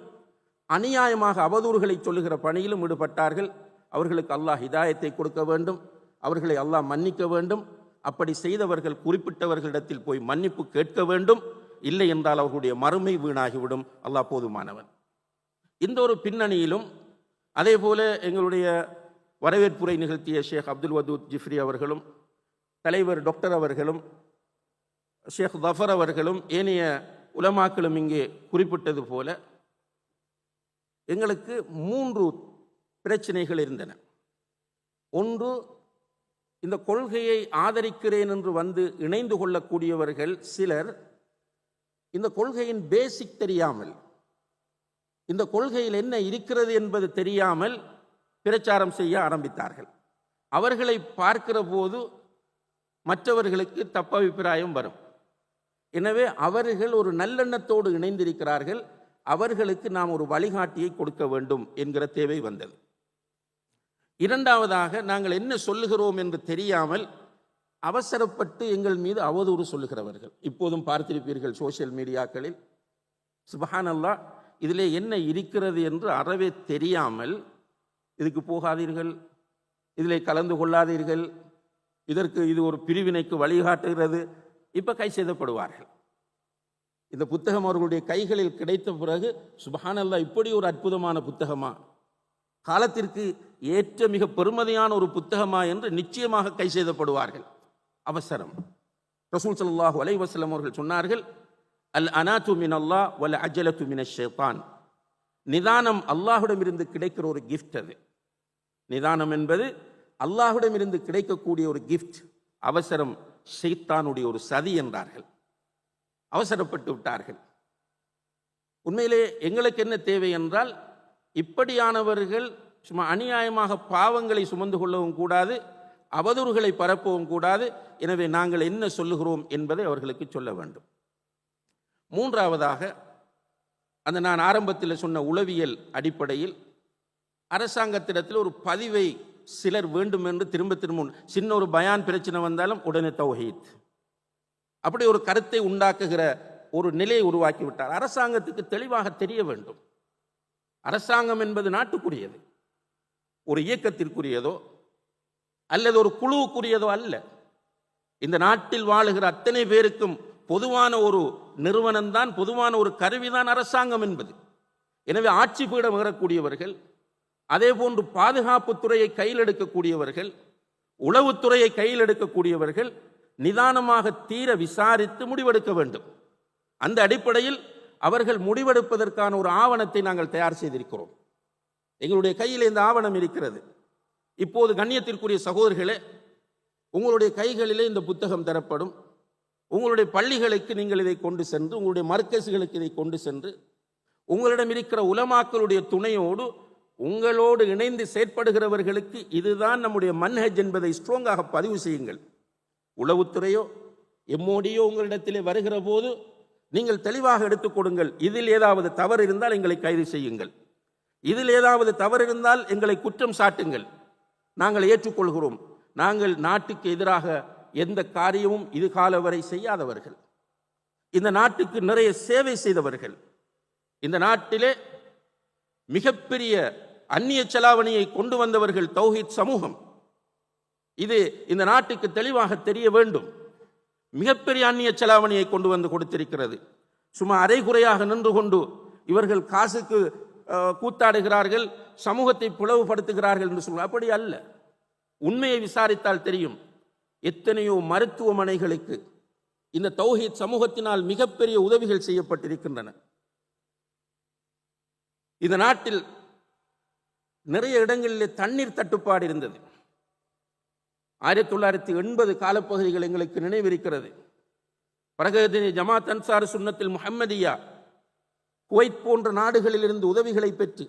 அநியாயமாக அவதூறுகளை சொல்லுகிற பணியிலும் ஈடுபட்டார்கள். அவர்களுக்கு அல்லாஹ் ஹிதாயத்தை கொடுக்க வேண்டும், அவர்களை அல்லாஹ் மன்னிக்க வேண்டும். அப்படி செய்தவர்கள் குறிப்பிட்டவர்களிடத்தில் போய் மன்னிப்பு கேட்க வேண்டும். இல்லை என்றால் அவர்களுடைய மறுமை வீணாகிவிடும். அல்லாஹ் போதுமானவன். இந்த ஒரு பின்னணியிலும் அதே போல எங்களுடைய வரவேற்புரை நிகழ்த்திய ஷேக் அப்துல் வதூத் ஜிஃப்ரி அவர்களும், தலைவர் டாக்டர் அவர்களும், ஷேக் ஜஃபர் அவர்களும், ஏனைய உலமாக்களும் இங்கே குறிப்பிட்டது போல எங்களுக்கு 3 பிரச்சனைகள் இருந்தன. ஒன்று, இந்த கொள்கையை ஆதரிக்கிறேன் என்று வந்து இணைந்து கொள்ளக்கூடியவர்கள் சிலர் இந்த கொள்கையின் பேசிக் தெரியாமல், இந்த கொள்கையில் என்ன இருக்கிறது என்பது தெரியாமல் பிரச்சாரம் செய்ய ஆரம்பித்தார்கள். அவர்களை பார்க்கிற போது மற்றவர்களுக்கு தப்பபிப்பிராயம் வரும். எனவே அவர்கள் ஒரு நல்லெண்ணத்தோடு இணைந்திருக்கிறார்கள், அவர்களுக்கு நாம் ஒரு வழிகாட்டியை கொடுக்க வேண்டும் என்கிற தேவை வந்தது. இரண்டாவதாக, நாங்கள் என்ன சொல்லுகிறோம் என்று தெரியாமல் அவசரப்பட்டு எங்கள் மீது அவதூறு சொல்லுகிறவர்கள். இப்போதும் பார்த்திருப்பீர்கள் சோசியல் மீடியாக்களில், சுப்ஹானல்லாஹ், இதிலே என்ன இருக்கிறது என்று அறவே தெரியாமல், இதுக்கு போகாதீர்கள், இதிலே கலந்து கொள்ளாதீர்கள், இது ஒரு பிரிவினைக்கு வழிகாட்டுகிறது, இப்ப கை செய்தப்படுவார்கள். இந்த புத்தகம் அவர்களுடைய கைகளில் கிடைத்த பிறகு சுப்ஹானல்லாஹ், இப்படி ஒரு அற்புதமான புத்தகமா, காலத்திற்கு ஏற்ற மிக பெருமதியான ஒரு புத்தகமா என்று நிச்சயமாக கை செய்தப்படுவார்கள். அவசரம். ரசூல் ஸல்லல்லாஹு அலைஹி வஸல்லம் அவர்கள் சொன்னார்கள், அல் அனாத்து மினல்லாஹ் வல் அஜலத்து மினஷ் ஷைத்தான். நிதானம் அல்லாஹ்விடமிருந்து கிடைக்கிற ஒரு கிஃப்ட். அது நிதானம் என்பது அல்லாஹ்விடமிருந்து கிடைக்கக்கூடிய ஒரு கிஃப்ட். அவசரம் ஷைத்தானுடைய ஒரு சதி என்றார்கள். அவசரப்பட்டு விட்டார்கள். உண்மையிலே எங்களுக்கு என்ன தேவை என்றால், இப்படியானவர்கள் சும்மா அநியாயமாக பாவங்களை சுமந்து கொள்ளவும் கூடாது, அவதூறுகளை பரப்பவும் கூடாது. எனவே நாங்கள் என்ன சொல்லுகிறோம் என்பதை அவர்களுக்கு சொல்ல வேண்டும். மூன்றாவதாக, அந்த நான் ஆரம்பத்தில் சொன்ன உளவியல் அடிப்படையில் அரசாங்கத்திடத்தில் ஒரு பதிவை சிலர் வேண்டும் என்று திரும்ப சின்ன ஒரு பயான் பிரச்சனை வந்தாலும் உடனே தௌஹீத், அப்படி ஒரு கருத்தை உண்டாக்குகிற ஒரு நிலையை உருவாக்கி விட்டார். அரசாங்கத்துக்கு தெளிவாக தெரிய வேண்டும், அரசாங்கம் என்பது நாட்டுக்குரியது, ஒரு இயக்கத்திற்குரியதோ அல்லது ஒரு குழுவுக்குரியதோ அல்ல. இந்த நாட்டில் வாழுகிற அத்தனை பேருக்கும் பொதுவான ஒரு நிறுவனம்தான், பொதுவான ஒரு கருவிதான் அரசாங்கம் என்பது. எனவே ஆட்சி பீடம் ஏறக்கூடியவர்கள், அதே போன்று பாதுகாப்புத்துறையை கையில் எடுக்கக்கூடியவர்கள், உளவுத்துறையை கையில் எடுக்கக்கூடியவர்கள் நிதானமாக தீர விசாரித்து முடிவெடுக்க வேண்டும். அந்த அடிப்படையில் அவர்கள் முடிவெடுப்பதற்கான ஒரு ஆவணத்தை நாங்கள் தயார் செய்திருக்கிறோம். எங்களுடைய கையில் இந்த ஆவணம் இருக்கிறது. இப்போது கண்ணியத்திற்குரிய சகோதரர்களே, உங்களுடைய கைகளிலே இந்த புத்தகம் தரப்படும். உங்களுடைய பள்ளிகளுக்கு நீங்கள் இதை கொண்டு சென்று, உங்களுடைய மர்கஸ்களுக்கு இதை கொண்டு சென்று, உங்களிடம் இருக்கிற உலமாக்களுடைய துணையோடு உங்களோடு இணைந்து செயற்படுகிறவர்களுக்கு இதுதான் நம்முடைய மன்ஹஜ் என்பதை ஸ்ட்ராங்காக பதிவு செய்யுங்கள். உளவுத்துறையோ எம்மோடியோ உங்களிடத்திலே வருகிற போது நீங்கள் தெளிவாக எடுத்துக் கொடுங்கள். இதில் ஏதாவது தவறு இருந்தால் எங்களை கைது செய்யுங்கள், இதில் ஏதாவது தவறு இருந்தால் எங்களை குற்றம் சாட்டுங்கள், நாங்கள் ஏற்றுக்கொள்கிறோம். நாங்கள் நாட்டுக்கு எதிராக எந்த காரியமும் இது கால வரை செய்யாதவர்கள், இந்த நாட்டுக்கு நிறைய சேவை செய்தவர்கள். இந்த நாட்டிலே மிகப்பெரிய அந்நிய செலாவணியை கொண்டு வந்தவர்கள் தௌஹீத் சமூகம். இது இந்த நாட்டுக்கு தெளிவாக தெரிய வேண்டும். மிகப்பெரிய அந்நிய செலாவணியை கொண்டு வந்து கொடுத்திருக்கிறது. சும்மா அரைகுறையாக நின்று கொண்டு இவர்கள் காசுக்கு கூத்தாடுகிறார்கள், சமூகத்தை பிளவுபடுத்துகிறார்கள் என்று சொல்ல அப்படி அல்ல. உண்மையை விசாரித்தால் தெரியும். எத்தனையோ மருத்துவமனைகளுக்கு இந்த தௌஹீத் சமூகத்தினால் மிகப்பெரிய உதவிகள் செய்யப்பட்டிருக்கின்றன. இந்த நாட்டில் நிறைய இடங்களிலே தண்ணீர் தட்டுப்பாடு இருந்தது. 1980 காலப்பகுதிகள் எங்களுக்கு நினைவிருக்கிறது. பிரகதினி ஜமாத் அன்சார் சுன்னத்தில் முஹம்மதியா குவைத் போன்ற நாடுகளிலிருந்து உதவிகளை பெற்று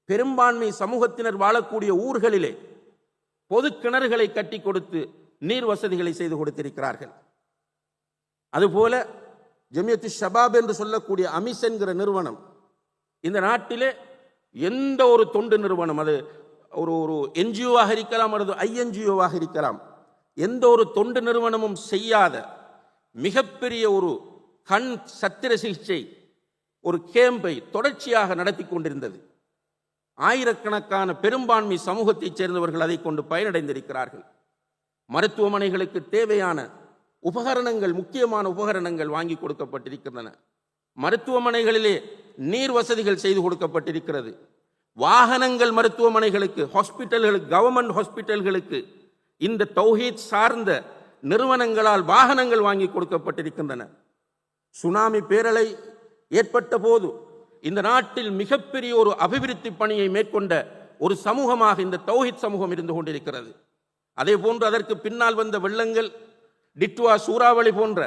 பெரும்பான்மை சமூகத்தினர் வாழக்கூடிய ஊர்களிலே பொது கிணறுகளை கட்டி கொடுத்து நீர் வசதிகளை செய்து கொடுத்திருக்கிறார்கள். அதுபோல ஜமியத்து ஷபாப் என்று சொல்லக்கூடிய அமிஸ் என்கிற நிறுவனம், இந்த நாட்டிலே எந்த ஒரு தொண்டு நிறுவனம், அது ஒரு என்ஜிஓவாக இருக்கலாம் அல்லது ஐஎன்ஜிஓவாக இருக்கலாம், எந்த ஒரு தொண்டு நிறுவனமும் செய்யாத மிகப்பெரிய ஒரு கண் சத்திர சிகிச்சை ஒரு கேம்பை தொடர்ச்சியாக நடத்தி கொண்டிருந்தது. ஆயிரக்கணக்கான பெரும்பான்மை சமூகத்தைச் சேர்ந்தவர்கள் அதை கொண்டு பயனடைந்திருக்கிறார்கள். மருத்துவமனைகளுக்கு தேவையான உபகரணங்கள், முக்கியமான உபகரணங்கள் வாங்கி கொடுக்கப்பட்டிருக்கின்றன. மருத்துவமனைகளிலே நீர் வசதிகள் செய்து கொடுக்கப்பட்டிருக்கிறது. வாகனங்கள் மருத்துவமனைகளுக்கு, ஹாஸ்பிட்டல்களுக்கு, கவர்மெண்ட் ஹாஸ்பிட்டல்களுக்கு இந்த தௌஹீத் சார்ந்த நிறுவனங்களால் வாகனங்கள் வாங்கி கொடுக்கப்பட்டிருக்கின்றன. சுனாமி பேரலை ஏற்பட்ட போது இந்த நாட்டில் மிகப்பெரிய ஒரு அபிவிருத்தி பணியை மேற்கொண்ட ஒரு சமூகமாக இந்த தௌஹீத் சமூகம் இருந்து கொண்டிருக்கிறது. அதே போன்று அதற்கு பின்னால் வந்த வெள்ளங்கள், டிட்வா, சூறாவளி போன்ற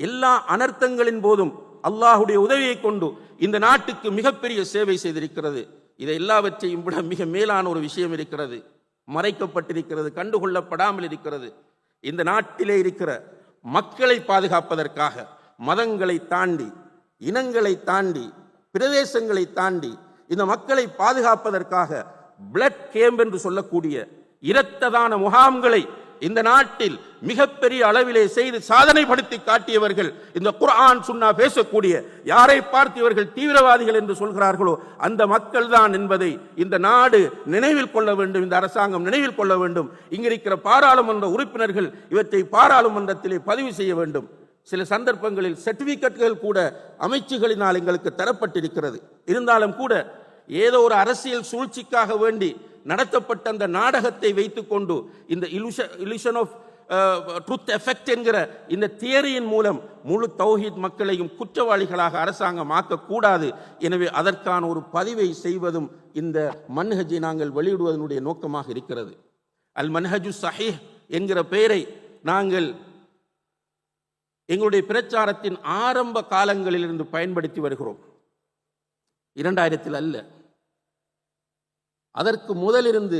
எல்லா அனர்த்தங்களின் போதும் அல்லாஹுடைய உதவியை கொண்டு இந்த நாட்டுக்கு மிகப்பெரிய சேவை செய்திருக்கிறது. இதை எல்லாவற்றையும் விட மிக மேலான ஒரு விஷயம் இருக்கிறது, மறைக்கப்பட்டிருக்கிறது, கண்டுகொள்ளப்படாமல் இருக்கிறது. இந்த நாட்டிலே இருக்கிற மக்களை பாதுகாப்பதற்காக மதங்களை தாண்டி, இனங்களை தாண்டி, பிரதேசங்களை தாண்டி இந்த மக்களை பாதுகாப்பதற்காக பிளட் கேம்ப் என்று சொல்லக்கூடிய இரத்த தான முகாம்களை இந்த நாட்டில் மிகப்பெரிய அளவிலே செய்து சாதனைப்படுத்தி காட்டியவர்கள் இந்த குர்ஆன் சுன்னா பேசக்கூடிய, யாரை பார்த்து இவர்கள் தீவிரவாதிகள் என்று சொல்கிறார்களோ அந்த மக்கள் தான் என்பதை இந்த நாடு நினைவில் கொள்ள வேண்டும், இந்த அரசாங்கம் நினைவில் கொள்ள வேண்டும். இங்கிருக்கிற பாராளுமன்ற உறுப்பினர்கள் இவற்றை பாராளுமன்றத்திலே பதிவு செய்ய வேண்டும். சில சந்தர்ப்பங்களில் சர்டிபிகேட்டுகள் கூட அமைச்சுகளினால் எங்களுக்கு தரப்பட்டிருக்கிறது. இருந்தாலும் கூட ஏதோ ஒரு அரசியல் சூழ்ச்சிக்காக வேண்டி நடத்தப்பட்ட அந்த நாடகத்தை வைத்துக்கொண்டு இந்த இலுஷன் ஆஃப் ட்ரூத் எஃபெக்ட் என்கிற இந்த தியரியின் மூலம் முழு தௌஹீத் மக்களையும் குற்றவாளிகளாக அரசாங்கம் ஆக்கக்கூடாது. எனவே அதற்கான ஒரு பதிவை செய்வதும் இந்த மன்ஹஜை நாங்கள் வெளியிடுவதனுடைய நோக்கமாக இருக்கிறது. அல் மன்ஹஜு சஹீஹ் என்கிற பெயரை நாங்கள் எங்களுடைய பிரச்சாரத்தின் ஆரம்ப காலங்களிலிருந்து பயன்படுத்தி வருகிறோம். 2000 அல்ல, அதற்கு முதலிருந்து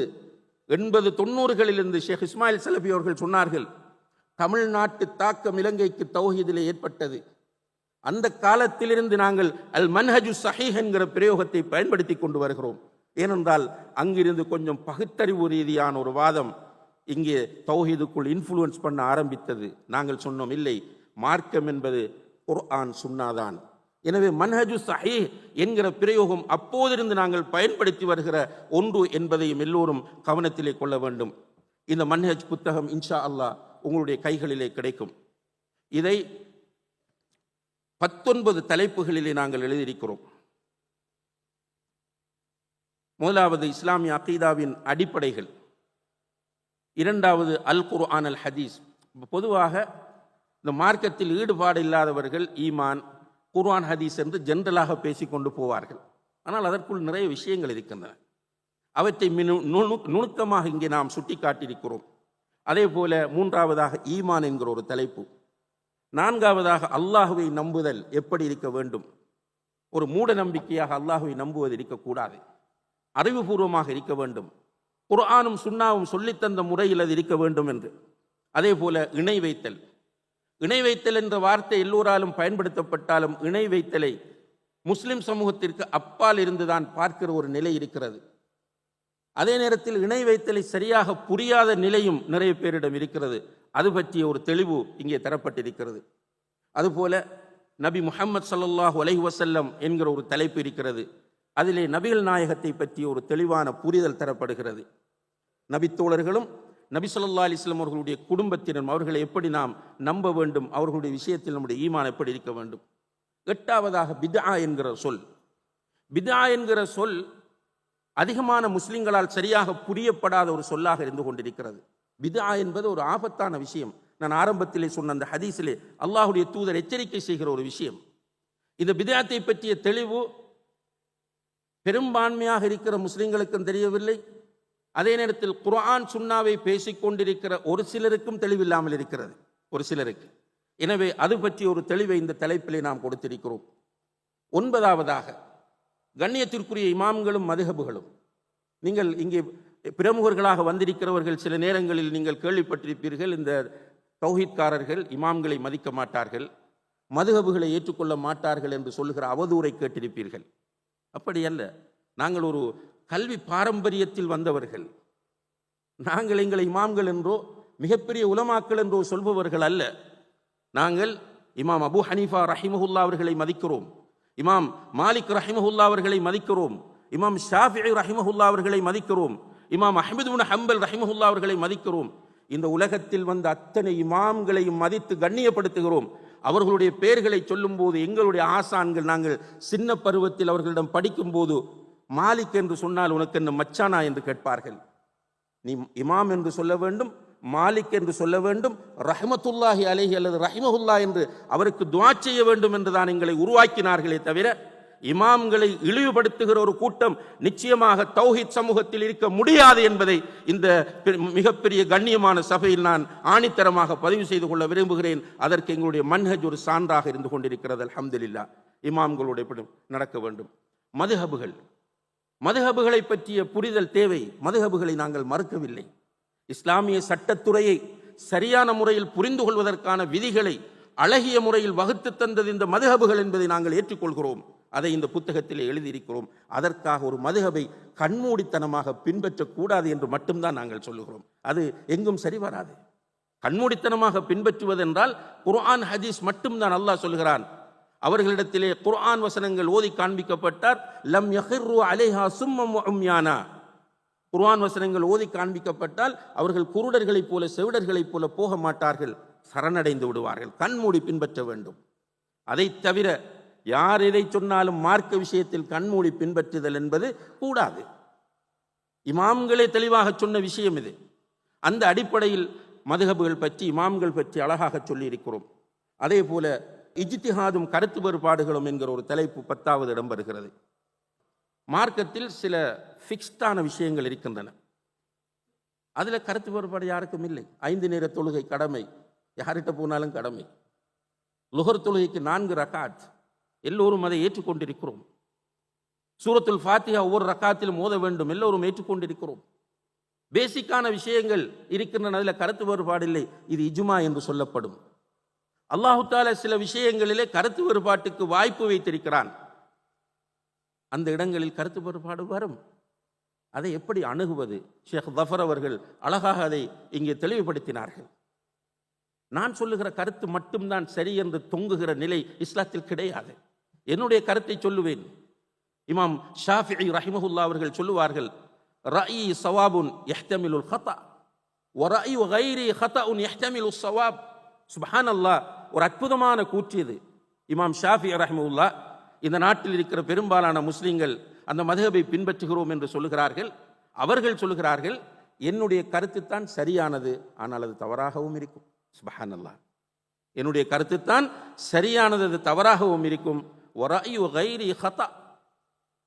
80-90களிலிருந்து ஷேக் இஸ்மாயில் சலபி அவர்கள் சொன்னார்கள், தமிழ்நாட்டு தாக்கம் இலங்கைக்கு தௌஹீதிலே ஏற்பட்டது. அந்த காலத்திலிருந்து நாங்கள் அல் மன்ஹஜு சஹீஹ் என்கிற பிரயோகத்தை பயன்படுத்தி கொண்டு வருகிறோம். ஏனென்றால் அங்கிருந்து கொஞ்சம் பகுத்தறிவு ரீதியான ஒரு வாதம் இங்கே தௌஹீதுக்குள் இன்ஃப்ளூயன்ஸ் பண்ண ஆரம்பித்தது. நாங்கள் சொன்னோம், இல்லை, மார்க்கம் என்பது குர்ஆன் சுன்னாதான். எனவே மன்ஹஜு சஹீஹ் என்கிற பிரயோகம் அப்போதிருந்து நாங்கள் பயன்படுத்தி வருகிற ஒன்று என்பதையும் எல்லோரும் கவனத்திலே கொள்ள வேண்டும். இந்த மன்ஹஜ் புத்தகம் இன்ஷா அல்லாஹ் உங்களுடைய கைகளிலே கிடைக்கும். இதை 19 தலைப்புகளிலே நாங்கள் எழுதியிருக்கிறோம். முதலாவது இஸ்லாமிய அகீதாவின் அடிப்படைகள், இரண்டாவது அல் குர்ஆன் அல் ஹதீஸ். பொதுவாக இந்த மார்க்கத்தில் ஈடுபாடு இல்லாதவர்கள் ஈமான், குர்ஆன், ஹதீஸ் என்று ஜென்ரலாக பேசிக்கொண்டு போவார்கள். ஆனால் அதற்குள் நிறைய விஷயங்கள் இருக்கின்றன. அவற்றை நுணுக்கமாக இங்கே நாம் சுட்டிக்காட்டியிருக்கிறோம். அதே போல மூன்றாவதாக ஈமான் என்கிற ஒரு தலைப்பு. நான்காவதாக அல்லாஹுவை நம்புதல் எப்படி இருக்க வேண்டும். ஒரு மூட நம்பிக்கையாக அல்லாஹுவை நம்புவது இருக்கக்கூடாது, அறிவுபூர்வமாக இருக்க வேண்டும். குர்ஆனும் சுன்னாவும் சொல்லித்தந்த முறையில் அது இருக்க வேண்டும் என்று. அதே போல இணை வைத்தல். இணை வைத்தல் என்ற வார்த்தை எல்லோராலும் பயன்படுத்தப்பட்டாலும் இணை வைத்தலை முஸ்லிம் சமூகத்திற்கு அப்பால் இருந்துதான் பார்க்கிற ஒரு நிலை இருக்கிறது. அதே நேரத்தில் இணை வைத்தலை சரியாக புரியாத நிலையும் நிறைய பேரிடம் இருக்கிறது. அது பற்றிய ஒரு தெளிவு இங்கே தரப்பட்டிருக்கிறது. அதுபோல நபி முஹம்மது ஸல்லல்லாஹு அலைஹி வஸல்லம் என்கிற ஒரு தலைப்பு இருக்கிறது. அதிலே நபிகள் நாயகத்தை பற்றிய ஒரு தெளிவான புரிதல் தரப்படுகிறது. நபித்தோழர்களும் நபி ஸல்லல்லாஹு அலைஹி வஸல்லம் அவர்களுடைய குடும்பத்தினரும் அவர்களை எப்படி நாம் நம்ப வேண்டும், அவர்களுடைய விஷயத்தில் நம்முடைய ஈமான் எப்படி இருக்க வேண்டும். எட்டாவதாக பித்ஆ என்கிற சொல். பித்ஆ என்கிற சொல் அதிகமான முஸ்லிம்களால் சரியாக புரியப்படாத ஒரு சொல்லாக இருந்து கொண்டிருக்கிறது. பித்ஆ என்பது ஒரு ஆபத்தான விஷயம். நான் ஆரம்பத்திலே சொன்ன அந்த ஹதீஸிலே அல்லாஹுடைய தூதர் எச்சரிக்கை செய்கிற ஒரு விஷயம். இந்த பித்ஆத்தை பற்றிய தெளிவு பெரும்பான்மையாக இருக்கிற முஸ்லிம்களுக்கும் தெரியவில்லை. அதே நேரத்தில் குர்ஆன் சுன்னாவை பேசிக்கொண்டிருக்கிற ஒரு சிலருக்கும் தெளிவில்லாமல் இருக்கிறது, ஒரு சிலருக்கு. எனவே அது பற்றிய ஒரு தெளிவை இந்த தலைப்பிலே நாம் கொடுத்திருக்கிறோம். ஒன்பதாவதாக கண்ணியத்திற்குரிய இமாம்களும் மதுஹபுகளும். நீங்கள் இங்கே பிரமுகர்களாக வந்திருக்கிறவர்கள் சில நேரங்களில் நீங்கள் கேள்விப்பட்டிருப்பீர்கள், இந்த தௌஹீத்காரர்கள் இமாம்களை மதிக்க மாட்டார்கள், மதுஹபுகளை ஏற்றுக்கொள்ள மாட்டார்கள் என்று சொல்லுகிற அவதூறை கேட்டிருப்பீர்கள். அப்படி அல்ல. நாங்கள் ஒரு கல்வி பாரம்பரியத்தில் வந்தவர்கள். நாங்கள் எங்களை இமாம்கள் என்றோ மிகப்பெரிய உலமாக்கள் என்றோ சொல்பவர்கள் அல்ல. நாங்கள் இமாம் அபு ஹனீஃபா ரஹிமஹுல்லா அவர்களை மதிக்கிறோம், இமாம் மாலிக் ரஹிமஹுல்லா அவர்களை மதிக்கிறோம், இமாம் ஷாஃபிஈ ரஹிமஹுல்லா அவர்களை மதிக்கிறோம், இமாம் அஹ்மது பின் ஹம்பல் ரஹிமஹுல்லா அவர்களை மதிக்கிறோம். இந்த உலகத்தில் வந்த அத்தனை இமாம்களையும் மதித்து கண்ணியப்படுத்துகிறோம். அவர்களுடைய பெயர்களை சொல்லும் போது எங்களுடைய ஆசான்கள், நாங்கள் சின்ன பருவத்தில் அவர்களிடம் படிக்கும் போது மாலிக் என்று சொன்னால் உனக்கு என்ன மச்சானா என்று கேட்பார்கள். நீ இமாம் என்று சொல்ல வேண்டும், மாலிக் என்று சொல்ல வேண்டும், ரஹ்மத்துல்லாஹி அலைஹி அல்லது ரஹிமஹுல்லா என்று அவருக்கு துஆ செய்ய வேண்டும் என்று தான் எங்களை உருவாக்கினார்களே தவிர இமாம்களை இழிவுபடுத்துகிற ஒரு கூட்டம் நிச்சயமாக தௌஹீத் சமூகத்தில் இருக்க முடியாது என்பதை இந்த மிகப்பெரிய கண்ணியமான சபையில் நான் ஆணித்தரமாக பதிவு செய்து கொள்ள விரும்புகிறேன். அதற்கு எங்களுடைய மன்ஹஜ் ஒரு சான்றாக இருந்து கொண்டிருக்கிறது. அல்ஹம்துலில்லாஹ். இமாம்களுடைய நடக்க வேண்டும். மதுஹபுகள், மதுஹபுகளை பற்றிய புரிதல் தேவை. மதுஹபுகளை நாங்கள் மறுக்கவில்லை. இஸ்லாமிய சட்டத்துறையை சரியான முறையில் புரிந்து கொள்வதற்கான விதிகளை அழகிய முறையில் வகுத்து தந்தது இந்த மதுஹபுகள் என்பதை நாங்கள் ஏற்றுக்கொள்கிறோம். அதை இந்த புத்தகத்தில் எழுதியிருக்கிறோம். அதற்காக ஒரு மதுஹபை கண்மூடித்தனமாக பின்பற்றக்கூடாது என்று மட்டும்தான் நாங்கள் சொல்லுகிறோம். அது எங்கும் சரி வராது. கண்மூடித்தனமாக பின்பற்றுவதென்றால் குர்ஆன் ஹதீஸ் மட்டும்தான். அல்லாஹ் சொல்கிறான், அவர்களிடத்திலே குர்ஆன் வசனங்கள் ஓதி காண்பிக்கப்பட்டார், லம் யஹிர்ரு அலைஹா சும்மம் வ உம்யானா. குர்ஆன் வசனங்கள் ஓதி காண்பிக்கப்பட்டால் அவர்கள் குருடர்களைப் போல செவிடர்களைப் போல போக மாட்டார்கள், சரணடைந்து விடுவார்கள். கண்மூடி பின்பற்ற வேண்டும். அதை தவிர யார் எதை சொன்னாலும் மார்க்க விஷயத்தில் கண்மூடி பின்பற்றுதல் என்பது கூடாது. இமாம்களே தெளிவாக சொன்ன விஷயம் இது. அந்த அடிப்படையில் மதுஹபுகள் பற்றி, இமாம்கள் பற்றி அழகாக சொல்லி இருக்கிறோம். அதே போல இஜ்திஹாதும் கருத்து வேறுபாடுகளும் என்கிற ஒரு தலைப்பு 10வது இடம் வருகிறது. மார்க்கத்தில் சில ஃபிக்ஸ்டான விஷயங்கள் இருக்கின்றன. அதில் கருத்து வேறுபாடு யாருக்கும் இல்லை. 5 நேர தொழுகை கடமை, யார்கிட்ட போனாலும் கடமை. லுஹர் தொழுகைக்கு 4 ரக்காத், எல்லோரும் அதை ஏற்றுக்கொண்டிருக்கிறோம். சூரத்துல் ஃபாத்திஹா ஒவ்வொரு ரக்காத்திலும் ஓத வேண்டும், எல்லோரும் ஏற்றுக்கொண்டிருக்கிறோம். பேசிக்கான விஷயங்கள் இருக்கின்றன, அதில் கருத்து வேறுபாடு இல்லை. இது இஜ்மா என்று சொல்லப்படும். அல்லாஹு தஆலா சில விஷயங்களிலே கருத்து வேறுபாட்டுக்கு வாய்ப்பு வைத்திருக்கிறான். அந்த இடங்களில் கருத்து வேறுபாடு வரும். அதை எப்படி அணுகுவது? ஷேக் ஜஃபர் அவர்கள் அழகாக அதை இங்கே தெளிவுபடுத்தினார்கள். நான் சொல்லுகிற கருத்து மட்டும்தான் சரி என்று தொங்குகிற நிலை இஸ்லாத்தில் கிடையாது. என்னுடைய கருத்தை சொல்லுவேன். இமாம் ஷாஃபிஈ ரஹிமஹுல்லா அவர்கள் சொல்லுவார்கள், ரஅயி ஸவாபுன் யஹ்தமிலுல் ஹதா வ ரஅயு கைரி ஹதஉன் யஹ்தமிலுஸ் ஸவாப். சுப்ஹானல்லாஹ், ஒரு அற்புதமான கூற்று இது. இமாம் ஷாஃபிஈ ரஹிமஹுல்லா இந்த நாட்டில் இருக்கிற பெரும்பாலான முஸ்லிம்கள் அந்த மதுஹபை பின்பற்றுகிறோம் என்று சொல்லுகிறார்கள். அவர்கள் சொல்லுகிறார்கள், என்னுடைய கருத்துத்தான் சரியானது, ஆனால் அது தவறாகவும் இருக்கும். சுப்ஹானல்லாஹ், என்னுடைய கருத்துத்தான் சரியானது, அது தவறாகவும் இருக்கும். வ ரஅயு கைரி ஹதா,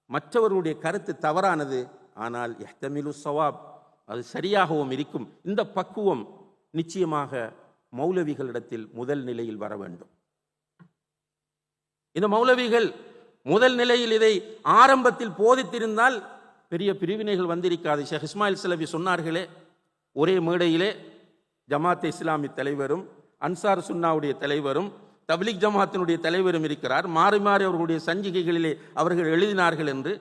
மற்றவர்களுடைய கருத்து தவறானது, ஆனால் யஹ்தமிலு ஸவாப், அது சரியாகவும் இருக்கும். இந்த பக்குவம் நிச்சயமாக மௌலவிகளிடத்தில் முதல் நிலையில் வர வேண்டும். இந்த மௌலவிகள் முதல் நிலையில் இதை ஆரம்பத்தில் போதித்திருந்தால் பெரிய பிரிவினைகள் வந்திருக்காது. ஷேக் இஸ்மாயில் ஸலஃபி சொன்னார்களே, ஒரே மேடையிலே ஜமாத் இஸ்லாமி தலைவரும் அன்சார் சுன்னாவுடைய தலைவரும் தப்லீக் ஜமாத்தினுடைய தலைவரும் இருக்கிறார். மாறி மாறி அவர்களுடைய சஞ்சிகைகளிலே அவர்கள் எழுதினார்கள் என்று.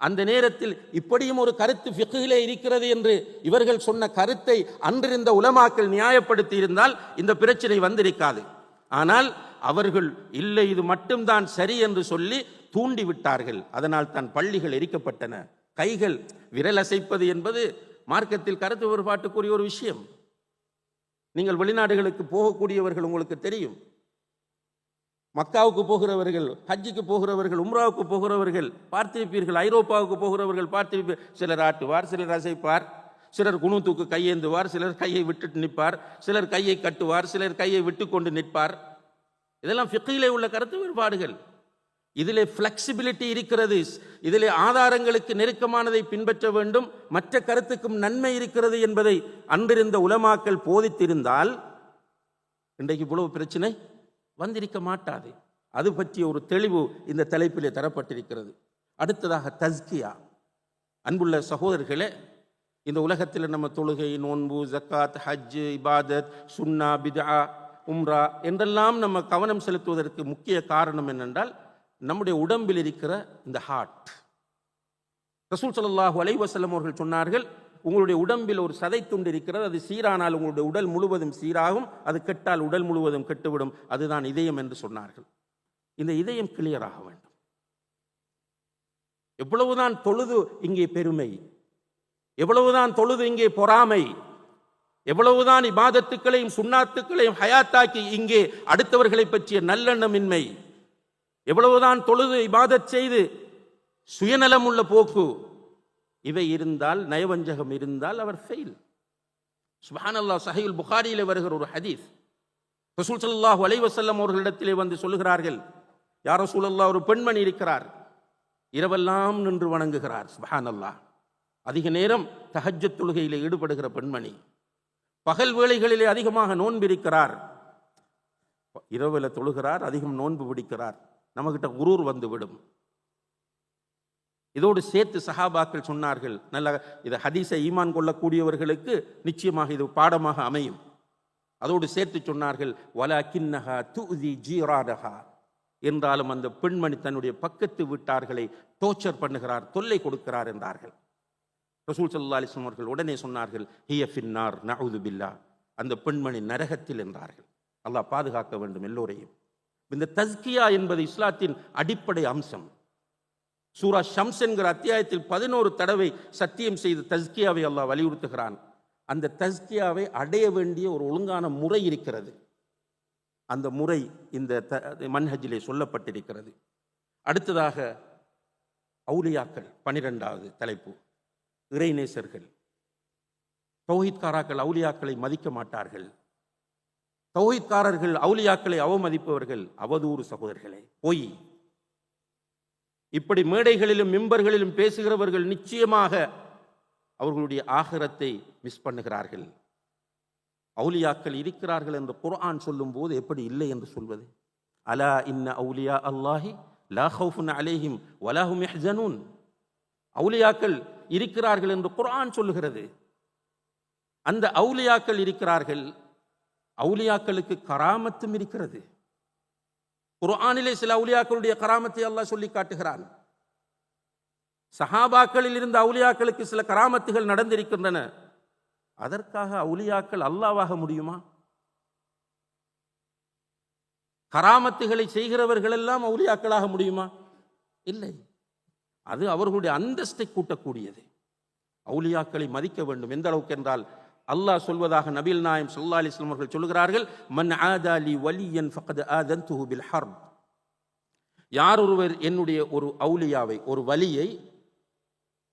அந்த நேரத்தில் இப்படியும் ஒரு கருத்து ஃபிக்ஹிலே இருக்கிறது என்று இவர்கள் சொன்ன கருத்தை அன்றிருந்த உலமாக்கள் நியாயப்படுத்தி இருந்தால் இந்த பிரச்சனை வந்திருக்காது. ஆனால் அவர்கள் இல்லை, இது மட்டும்தான் சரி என்று சொல்லி தூண்டி விட்டார்கள். அதனால் தான் பள்ளிகள் எரிக்கப்பட்டன. கைகள் விரல் அசைப்பது என்பது மார்க்கத்தில் கருத்து வேறுபாட்டுக்குரிய ஒரு விஷயம். நீங்கள் வெளிநாடுகளுக்கு போகக்கூடியவர்கள் உங்களுக்கு தெரியும். மக்காவுக்கு போகிறவர்கள், ஹஜ்ஜுக்கு போகிறவர்கள், உம்ராவுக்கு போகிறவர்கள் பார்த்திருப்பீர்கள். ஐரோப்பாவுக்கு போகிறவர்கள் பார்த்திருப்பீர்கள். சிலர் ஆட்டுவார், சிலர் அசைப்பார், சிலர் குனூத்துக்கு கையேந்துவார், சிலர் கையை விட்டுட்டு நிற்பார், சிலர் கையை கட்டுவார், சிலர் கையை விட்டு கொண்டு நிற்பார். இதெல்லாம் ஃபிக்ஹிலே உள்ள கருத்து வேறுபாடுகள். இதிலே ஃப்ளெக்சிபிலிட்டி இருக்கிறது. இதிலே ஆதாரங்களுக்கு நெருக்கமானதை பின்பற்ற வேண்டும், மற்ற கருத்துக்கும் நன்மை இருக்கிறது என்பதை அன்றிருந்த உலமாக்கள் போதித்திருந்தால் இன்றைக்கு இவ்வளவு பிரச்சனை வந்திருக்க மாட்டாது. அது பற்றிய ஒரு தெளிவு இந்த தலைப்பிலே தரப்பட்டிருக்கிறது. அடுத்ததாக தஸ்கியா. அன்புள்ள சகோதரர்களே, இந்த உலகத்தில் நம்ம தொழுகை, நோன்பு, ஜக்காத், ஹஜ், இபாதத், சுன்னா, பித்ஆ, உம்ரா என்றெல்லாம் நம்ம கவனம் செலுத்துவதற்கு முக்கிய காரணம் என்னென்றால் நம்முடைய உடம்பில் இருக்கிற இந்த ஹார்ட். ரசூல் ஸல்லல்லாஹு அலைஹி வஸல்லம் அவர்கள் சொன்னார்கள், உங்களுடைய உடம்பில் ஒரு சதை துண்டு இருக்கிறது, அது சீரானால் உங்களுடைய உடல் முழுவதும் சீராகும், அது கெட்டால் உடல் முழுவதும் கெட்டுவிடும், அதுதான் இதயம் என்று சொன்னார்கள். இந்த இதயம் கிளியராக வேண்டும். எவ்வளவுதான் தொழுது இங்கே பெருமை, எவ்வளவுதான் தொழுது இங்கே பொறாமை, எவ்வளவுதான் இபாதத்துக்களையும் சுன்னாத்துக்களையும் ஹயாத்தாக்கி இங்கே அடுத்தவர்களை பற்றிய நல்லெண்ணமின்மை, எவ்வளவுதான் தொழுது இபாதத் செய்து சுயநலம் உள்ள போக்கு, இவை இருந்தால், நயவஞ்சகம் இருந்தால் அவர் ஃபெயில். சுப்ஹானல்லாஹ், ஸஹீஹுல் புகாரியிலே வருகிற ஒரு ஹதீஸ். ரசூல் ஸல்லல்லாஹு அலைஹி வஸல்லம் அவர்களிடத்திலே வந்து சொல்லுகிறார்கள், யா ரசூலல்லாஹ், ஒரு பெண்மணி இருக்கிறார், இரவெல்லாம் நின்று வணங்குகிறார். சுப்ஹானல்லாஹ், அதிக நேரம் தஹஜ்ஜத் தொழுகையிலே ஈடுபடுகிற பெண்மணி, பகல் வேளைகளிலே அதிகமாக நோன்பு இருக்கிறார், இரவில் தொழுகிறார், அதிகம் நோன்பு பிடிக்கிறார். நம்மகிட்ட குரூர் வந்துவிடும். இதோடு சேர்த்து சஹாபாக்கள் சொன்னார்கள், நல்ல இதை ஹதீஸை ஈமான் கொள்ளக்கூடியவர்களுக்கு நிச்சயமாக இது பாடமாக அமையும். அதோடு சேர்த்து சொன்னார்கள், வலக்கின்னஹா துதி ஜீரானஹா, என்றாலும் அந்த பெண்மணி தன்னுடைய பக்கத்து வீட்டார்களை டோர்ச்சர் பண்ணுகிறார், தொல்லை கொடுக்கிறார் என்றார்கள். ரசூல் ஸல்லல்லாஹு அலைஹி வஸல்லம் அவர்கள் உடனே சொன்னார்கள், ஹிய ஃபின்னார் நஊது பில்லாஹ், அந்த பெண்மணி நரகத்தில் என்றார்கள். அல்லாஹ் பாதுகாக்க வேண்டும் எல்லோரையும். இந்த தஸ்கியா என்பது இஸ்லாத்தின் அடிப்படை அம்சம். சூரா ஷம்ஸ் என்கிற அத்தியாயத்தில் 11 தடவை சத்தியம் செய்து தஸ்கியாவை அல்லாஹ் வலியுறுத்துகிறான். அந்த தஸ்கியாவை அடைய வேண்டிய ஒரு ஒழுங்கான முறை இருக்கிறது. அந்த முறை இந்த மன்ஹஜிலே சொல்லப்பட்டிருக்கிறது. அடுத்ததாக அவுலியாக்கள், 12வது தலைப்பு. இறைநேசர்கள், தௌஹீத்காரர்கள் அவுலியாக்களை மதிக்க மாட்டார்கள். தௌஹீத்காரர்கள் அவுலியாக்களை அவமதிப்பவர்கள் அவதூறு சகோதரர்களே, பொய். இப்படி மேடைகளிலும் மிம்பர்களிலும் பேசுகிறவர்கள் நிச்சயமாக அவர்களுடைய ஆகிரத்தை மிஸ் பண்ணுகிறார்கள். அவுலியாக்கள் இருக்கிறார்கள் என்று குர்ஆன் சொல்லும் போது எப்படி இல்லை என்று சொல்வது? அலா இன்ன அவுலியா அல்லாஹி லா ஹவுஃபுன் அலைஹிம் வலா ஹும் யஹ்ஸனூன். அவுலியாக்கள் இருக்கிறார்கள் என்று குர்ஆன் சொல்லுகிறது. அந்த அவுலியாக்கள் இருக்கிறார்கள். அவுலியாக்களுக்கு கராமத்தும் இருக்கிறது. குர்ஆனிலே சில அவுலியாக்களுடைய கராமத்தை அல்லாஹ் சொல்லி காட்டுகிறான். சஹாபாக்களில் இருந்த அவுலியாக்களுக்கு சில கராமத்துகள் நடந்திருக்கின்றன. அதற்காக அவுலியாக்கள் அல்லாஹ்வாக முடியுமா? கராமத்துகளை செய்கிறவர்கள் எல்லாம் அவுலியாக்களாக முடியுமா? இல்லை. அது அவர்களுடைய அந்தஸ்தை கூட்டக்கூடியது. அவுலியாக்களை மதிக்க வேண்டும். எந்த அளவுக்கு என்றால் அல்லாஹ் சொல்வதாக நபிகள் நாயகம் ஸல்லல்லாஹு அலைஹி வஸல்லம் அவர்கள் சொல்கிறார்கள், மன் ஆதா லி வலியன் ஃபகத் ஆதன்துஹு பில் ஹர்ப். யார் ஒருவர் என்னுடைய ஒரு அவுலியாவை, ஒரு வலியை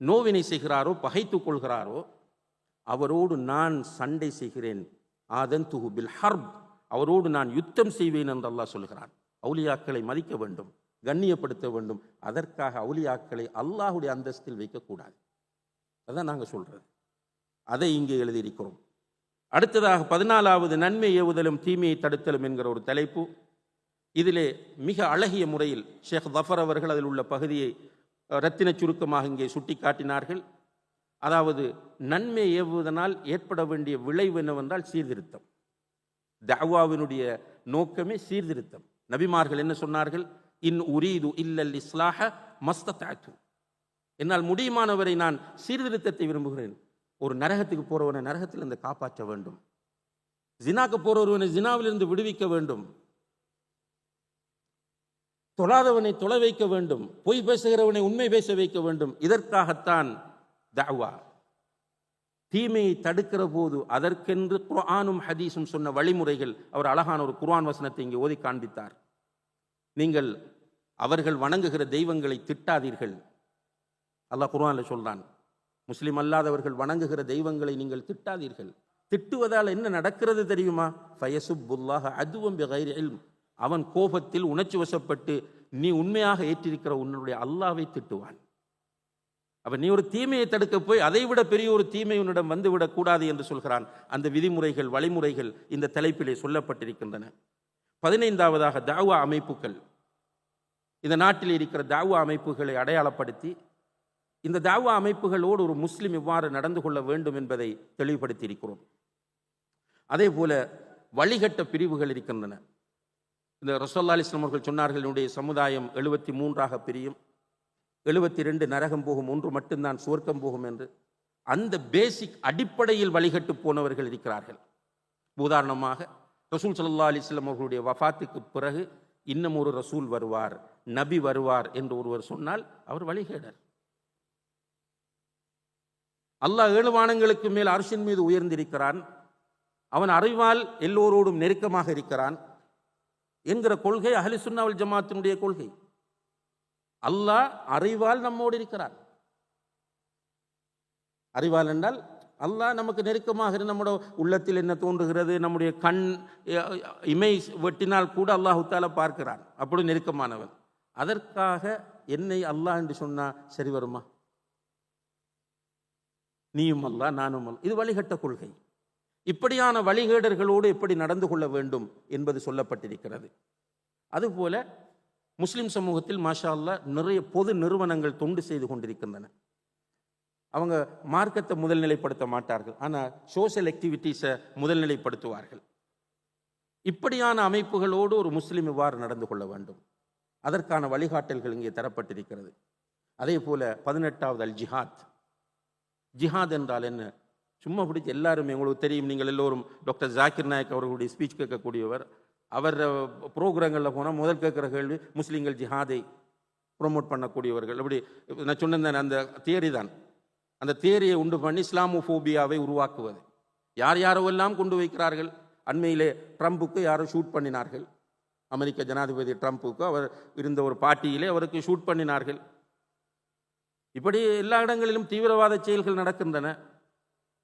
நோவினை செய்கிறாரோ, பகைத்துக் கொள்கிறாரோ, அவரோடு நான் சண்டை செய்கிறேன். ஆதன்துஹு பில் ஹர்ப், அவரோடு நான் யுத்தம் செய்வேன் என்று அல்லாஹ் சொல்கிறான். அவுலியாக்களை மதிக்க வேண்டும், கண்ணியப்படுத்த வேண்டும். அதற்காக அவுலியாக்களை அல்லாஹ்வுடைய அந்தஸ்தில் வைக்கக்கூடாது. அதான் நாங்கள் சொல்றது. அதை இங்கே எழுதியிருக்கிறோம். அடுத்ததாக 14வது நன்மை ஏவுதலும் தீமையை தடுத்தலும் என்கிற ஒரு தலைப்பு. இதிலே மிக அழகிய முறையில் ஷேக் ஜஃபர் அவர்கள் அதில் உள்ள பகுதியை ரத்தின சுருக்கமாக இங்கே சுட்டி காட்டினார்கள். அதாவது நன்மை ஏவுவதனால் ஏற்பட வேண்டிய விளைவு என்னவென்றால் சீர்திருத்தம். தஅவாவினுடைய நோக்கமே சீர்திருத்தம். நபிமார்கள் என்ன சொன்னார்கள்? இன் உரீது இல்லல் இஸ்லாஹ மஸ்ததஅது. என்னால் முடியுமானவரை நான் சீர்திருத்தத்தை விரும்புகிறேன். ஒரு நரகத்துக்கு போறவனை நரகத்திலிருந்து காப்பாற்ற வேண்டும். ஜினாக்கு போறவனை ஜினாவிலிருந்து விடுவிக்க வேண்டும். தொழாதவனை தொழ வைக்க வேண்டும். பொய் பேசுகிறவனை உண்மை பேச வைக்க வேண்டும். இதற்காகத்தான் தஅவா. தீமையை தடுக்கிற போது அதற்கென்று குர்ஆனும் ஹதீஸும் சொன்ன வழிமுறைகள். அவர் அழகான ஒரு குர்ஆன் வசனத்தை இங்கே ஓதி காண்பித்தார். நீங்கள் அவர்கள் வணங்குகிற தெய்வங்களை திட்டாதீர்கள். அல்லாஹ் குர்ஆன்ல சொல்றான், முஸ்லிம் அல்லாதவர்கள் வணங்குகிற தெய்வங்களை நீங்கள் திட்டாதீர்கள். திட்டுவதால் என்ன நடக்கிறது தெரியுமா? ஃபயசுப்புல்லாஹ அதுவம் பிகைரி இல்ம். அவன் கோபத்தில் உணர்ச்சி வசப்பட்டு நீ உண்மையாக ஏற்றிருக்கிற உன்னுடைய அல்லாஹ்வை திட்டுவான். அப்ப நீ ஒரு தீமையை தடுக்க போய் அதைவிட பெரிய ஒரு தீமை உன்னிடம் வந்துவிடக் கூடாது என்று சொல்கிறான். அந்த விதிமுறைகள் வழிமுறைகள் இந்த தலைப்பிலே சொல்லப்பட்டிருக்கின்றன. 15வதாக தஅவா அமைப்புகள். இந்த நாட்டில் இருக்கிற தஅவா அமைப்புகளை அடையாளப்படுத்தி இந்த தஅவா அமைப்புகளோடு ஒரு முஸ்லிம் இவ்வாறு நடந்து கொள்ள வேண்டும் என்பதை தெளிவுபடுத்தி இருக்கிறோம். அதே போல வழிகட்ட பிரிவுகள் இருக்கின்றன. இந்த ரசூலுல்லாஹி அலைஹி வஸல்லம் அவர்கள் சொன்னார்கள், என்னுடைய சமுதாயம் 73ஆக பிரியும், 72 நரகம் போகும், 1 மட்டும்தான் சுவர்க்கம் போகும் என்று. அந்த பேசிக் அடிப்படையில் வழிகட்டு போனவர்கள் இருக்கிறார்கள். உதாரணமாக ரசூல் ஸல்லல்லாஹு அலைஹி வஸல்லம் அவர்களுடைய வஃபாத்துக்கு பிறகு இன்னும் ஒரு ரசூல் வருவார், நபி வருவார் என்று ஒருவர் சொன்னால் அவர் வழிகேடர். அல்லாஹ் 7 வானங்களுக்கு மேல் அர்ஷின் மீது உயர்ந்திருக்கிறான், அவன் அறிவால் எல்லோரோடும் நெருக்கமாக இருக்கிறான் என்கிற கொள்கை அஹ்லு சுன்னா வல் ஜமாஅத்தினுடைய கொள்கை. அல்லாஹ் அறிவால் நம்மோடு இருக்கிறான். அறிவால் என்றால் அல்லாஹ் நமக்கு நெருக்கமாக நம்முடைய உள்ளத்தில் என்ன தோன்றுகிறது, நம்முடைய கண் இமை வெட்டினால் கூட அல்லாஹு தஆலா பார்க்கிறான். அப்படி நெருக்கமானவன். அதற்காக என்னை அல்லாஹ் என்று சொன்னா சரி வருமா? நீயும் அல்லாஹ் நானும் அல்லாஹ், இது வழிகட்ட கொள்கை. இப்படியான வழிகேடர்களோடு எப்படி நடந்து கொள்ள வேண்டும் என்பது சொல்லப்பட்டிருக்கிறது. அதுபோல முஸ்லிம் சமூகத்தில் மாஷா அல்லாஹ் நிறைய பொது நிறுவனங்கள் தொண்டு செய்து கொண்டிருக்கின்றன. அவங்க மார்க்கத்தை முதல்நிலைப்படுத்த மாட்டார்கள், ஆனால் சோசியல் ஆக்டிவிட்டீஸை முதல்நிலைப்படுத்துவார்கள். இப்படியான அமைப்புகளோடு ஒரு முஸ்லிம் இவ்வாறு நடந்து கொள்ள வேண்டும். அதற்கான வழிகாட்டல்கள் இங்கே தரப்பட்டிருக்கிறது. அதே போல 18வது அல் ஜிஹாத். ஜிஹாத் என்றால் என்ன? சும்மா பிடிச்சி எல்லாருமே உங்களுக்கு தெரியும், நீங்கள் எல்லோரும் டாக்டர் ஜாக்கிர் நாயக் அவர்களுடைய ஸ்பீச் கேட்கக்கூடியவர். அவர் ப்ரோக்ராம்களில் போனால் முதல் கேட்குற கேள்வி முஸ்லீம்கள் ஜிஹாதை ப்ரொமோட் பண்ணக்கூடியவர்கள். அப்படி நான் சொன்னேன், அந்த தியரி தான். அந்த தியரியை உண்டு பண்ணி இஸ்லாமோஃபோபியாவை உருவாக்குவது. யார் யாரெல்லாம் கொண்டு வைக்கிறார்கள். அண்மையிலே ட்ரம்புக்கு யாரோ ஷூட் பண்ணினார்கள். அமெரிக்க ஜனாதிபதி ட்ரம்புக்கு அவர் இருந்த ஒரு பார்ட்டியிலே அவருக்கு ஷூட் பண்ணினார்கள். இப்படி எல்லா இடங்களிலும் தீவிரவாத செயல்கள் நடக்கின்றன.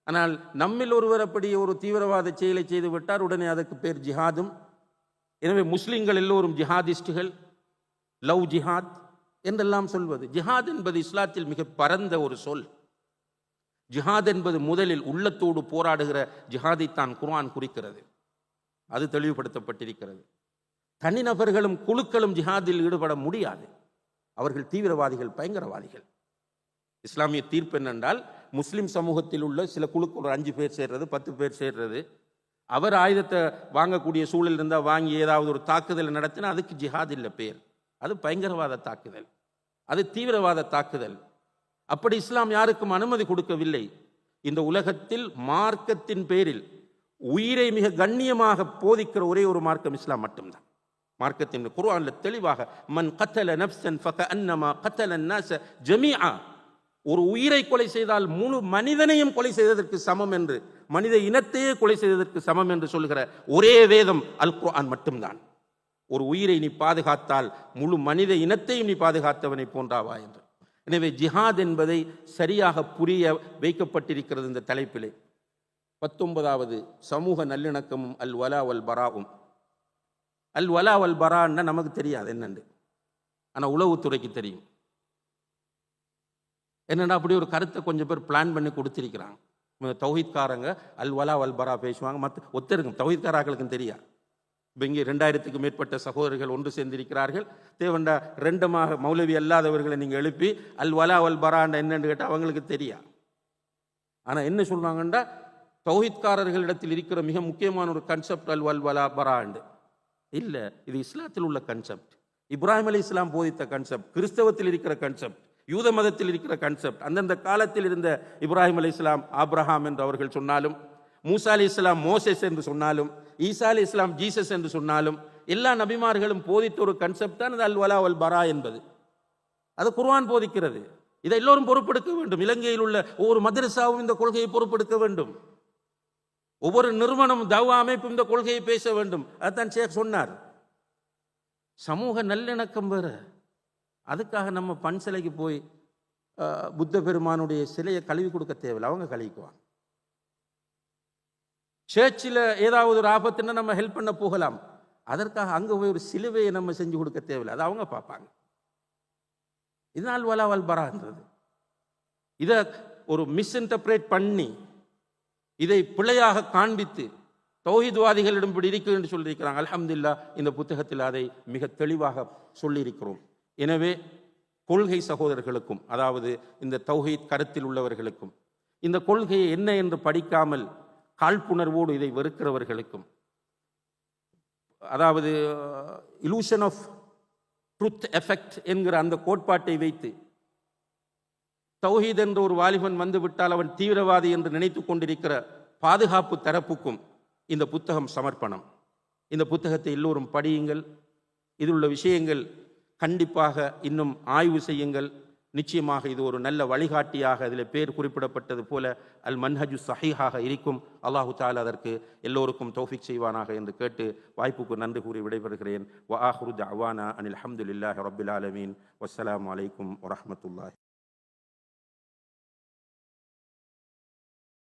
ஆனால் நம்மில் ஒருவர் அப்படி ஒரு தீவிரவாத செயலை செய்து விட்டார், உடனே அதற்கு பேர் ஜிஹாதும். எனவே முஸ்லிம்கள் எல்லோரும் ஜிஹாதிஸ்டுகள், லவ் ஜிஹாத் என்றெல்லாம் சொல்வது. ஜிஹாத் என்பது இஸ்லாத்தில் மிக பரந்த ஒரு சொல். ஜிஹாத் என்பது முதலில் உள்ளத்தோடு போராடுகிற ஜிஹாதைத்தான் குர்ஆன் குறிக்கிறது. அது தெளிவுபடுத்தப்பட்டிருக்கிறது. தனிநபர்களும் குழுக்களும் ஜிஹாதில் ஈடுபட முடியாது. அவர்கள் தீவிரவாதிகள், பயங்கரவாதிகள். இஸ்லாமிய தீர்ப்பு என்னென்றால், முஸ்லிம் சமூகத்தில் உள்ள சில குழுக்கள் ஒரு 5 பேர் சேர்றது, 10 பேர் சேர்றது, அவர் ஆயுதத்தை வாங்கக்கூடிய சூழல் இருந்தால் வாங்கி ஏதாவது ஒரு தாக்குதல் நடத்தினா அதுக்கு ஜிஹாத் இல்லை பேர். அது பயங்கரவாத தாக்குதல், அது தீவிரவாத தாக்குதல். அப்படி இஸ்லாம் யாருக்கும் அனுமதி கொடுக்கவில்லை. இந்த உலகத்தில் மார்க்கத்தின் பேரில் உயிரை மிக கண்ணியமாக போதிக்கிற ஒரே ஒரு மார்க்கம் இஸ்லாம் மட்டும்தான். மார்க்கத்தின் குர்ஆன்ல தெளிவாக மன் கத்தல நஃப்ஸன் ஃபகஅன்னமா கத்தல அன்னாஸ ஜமீஆ, ஒரு உயிரை கொலை செய்தால் முழு மனிதனையும் கொலை செய்ததற்கு சமம் என்று, மனித இனத்தையே கொலை செய்ததற்கு சமம் என்று சொல்கிற ஒரே வேதம் அல் குர்ஆன் மட்டும்தான். ஒரு உயிரை நீ பாதுகாத்தால் முழு மனித இனத்தையும் நீ பாதுகாத்தவனை போன்றாவா என்று. எனவே ஜிஹாத் என்பதை சரியாக புரிய வைக்கப்பட்டிருக்கிறது இந்த தலைப்பிலே. 19வது சமூக நல்லிணக்கமும் அல் வலா வல் பராவும். அல் வலா வல் பரான்னா நமக்கு தெரியாது என்னண்டு, ஆனால் உளவுத்துறைக்கு தெரியும். என்னென்னா அப்படி ஒரு கருத்தை கொஞ்சம் பேர் பிளான் பண்ணி கொடுத்திருக்கிறாங்க. தௌஹீத்காரங்க அல் வலா வல் பரா பேசுவாங்க, மற்ற ஒத்தருக்கும் தௌஹீத்காராக்களுக்கும் தெரியாது. இப்போ இங்கே 2000க்கும் மேற்பட்ட சகோதரர்கள் ஒன்று சேர்ந்திருக்கிறார்கள். தேவண்டா ரெண்டமாக மௌலவி அல்லாதவர்களை நீங்கள் எழுப்பி அல் வலா வல் பராண்ட என்னன்னு கேட்டால் அவங்களுக்கு தெரியா. ஆனால் என்ன சொல்றாங்கன்னா, தௌஹீத்காரர்களிடத்தில் இருக்கிற மிக முக்கியமான ஒரு கன்செப்ட் அல் வல் வலா பராண்டு இல்லை, இது இஸ்லாத்தில் உள்ள கன்செப்ட், இப்ராஹிம் அலி இஸ்லாம் போதித்த கன்செப்ட், கிறிஸ்தவத்தில் இருக்கிற கன்செப்ட், யூத மதத்தில் இருக்கிற கன்செப்ட். அந்தந்த காலத்தில் இருந்த இப்ராஹிம் அலி இஸ்லாம் ஆப்ரஹாம் என்று அவர்கள் சொன்னாலும், மூசா அலி இஸ்லாம் மோசஸ் என்று சொன்னாலும், ஈசா அலி இஸ்லாம் ஜீசஸ் என்று சொன்னாலும், எல்லா நபிமார்களும் போதித்த ஒரு கன்செப்ட் தான் அல் வலா வல் பரா என்பது. அது குர்ஆன் போதிக்கிறது. இதை எல்லோரும் பொறுப்பெடுக்க வேண்டும். இலங்கையில் உள்ள ஒவ்வொரு மதரசாவும் இந்த கொள்கையை பொறுப்பெடுக்க வேண்டும். ஒவ்வொரு நிறுவனம் தவா அமைப்பும் இந்த கொள்கையை பேச வேண்டும். அதுதான் ஷேக் சொன்னார். சமூக நல்லிணக்கம் வேறு. அதுக்காக நம்ம பன்சிலைக்கு போய் புத்த பெருமானுடைய சிலையை கழுவி கொடுக்க தேவையில்லை, அவங்க கழுவிக்குவாங்க. சர்ச்சில் ஏதாவது ஒரு ஆபத்துன்னா நம்ம ஹெல்ப் பண்ண போகலாம், அதற்காக அங்கே போய் ஒரு சிலுவையை நம்ம செஞ்சு கொடுக்க தேவையில்லை, அது அவங்க பார்ப்பாங்க. இதனால் வலா வல் பரான்றது இதை ஒரு மிஸ்இன்டர்பிரேட் பண்ணி இதை பிழையாக காண்பித்து தௌஹீத்வாதிகளிடம் இப்படி இருக்கு என்று சொல்லியிருக்கிறாங்க. அல்ஹம்துலில்லாஹ் இந்த புத்தகத்தில் அதை மிக தெளிவாக சொல்லியிருக்கிறோம். எனவே கொள்கை சகோதரர்களுக்கும், அதாவது இந்த தௌஹீத் கருத்தில் உள்ளவர்களுக்கும், இந்த கொள்கையை என்ன என்று படிக்காமல் காழ்ப்புணர்வோடு இதை வெறுக்கிறவர்களுக்கும், அதாவது இலூஷன் ஆஃப் ட்ரூத் எஃபெக்ட் என்கிற அந்த கோட்பாட்டை வைத்து தௌஹீத் என்ற ஒரு வாலிபன் வந்து விட்டால் அவன் தீவிரவாதி என்று நினைத்து கொண்டிருக்கிற பாதுகாப்பு தரப்புக்கும் இந்த புத்தகம் சமர்ப்பணம். இந்த புத்தகத்தை எல்லோரும் படியுங்கள். இதில் உள்ள விஷயங்கள் கண்டிப்பாக இன்னும் ஆய்வு செய்யுங்கள். நிச்சயமாக இது ஒரு நல்ல வழிகாட்டியாக, அதில் பேர் குறிப்பிடப்பட்டது போல அல் மன்ஹஜு சஹீஹாக இருக்கும். அல்லாஹு தஆலா அதற்கு எல்லோருக்கும் தௌஃபீக் செய்வானாக என்று கேட்டு வாய்ப்புக்கு நன்றி கூறி விடைபெறுகிறேன். வ ஆஹிரு தஅவானா அனில் ஹம்துலில்லாஹி ரப்பில் ஆலமீன். வஸ்ஸலாமு அலைக்கும் வரஹ்மத்துல்லாஹி.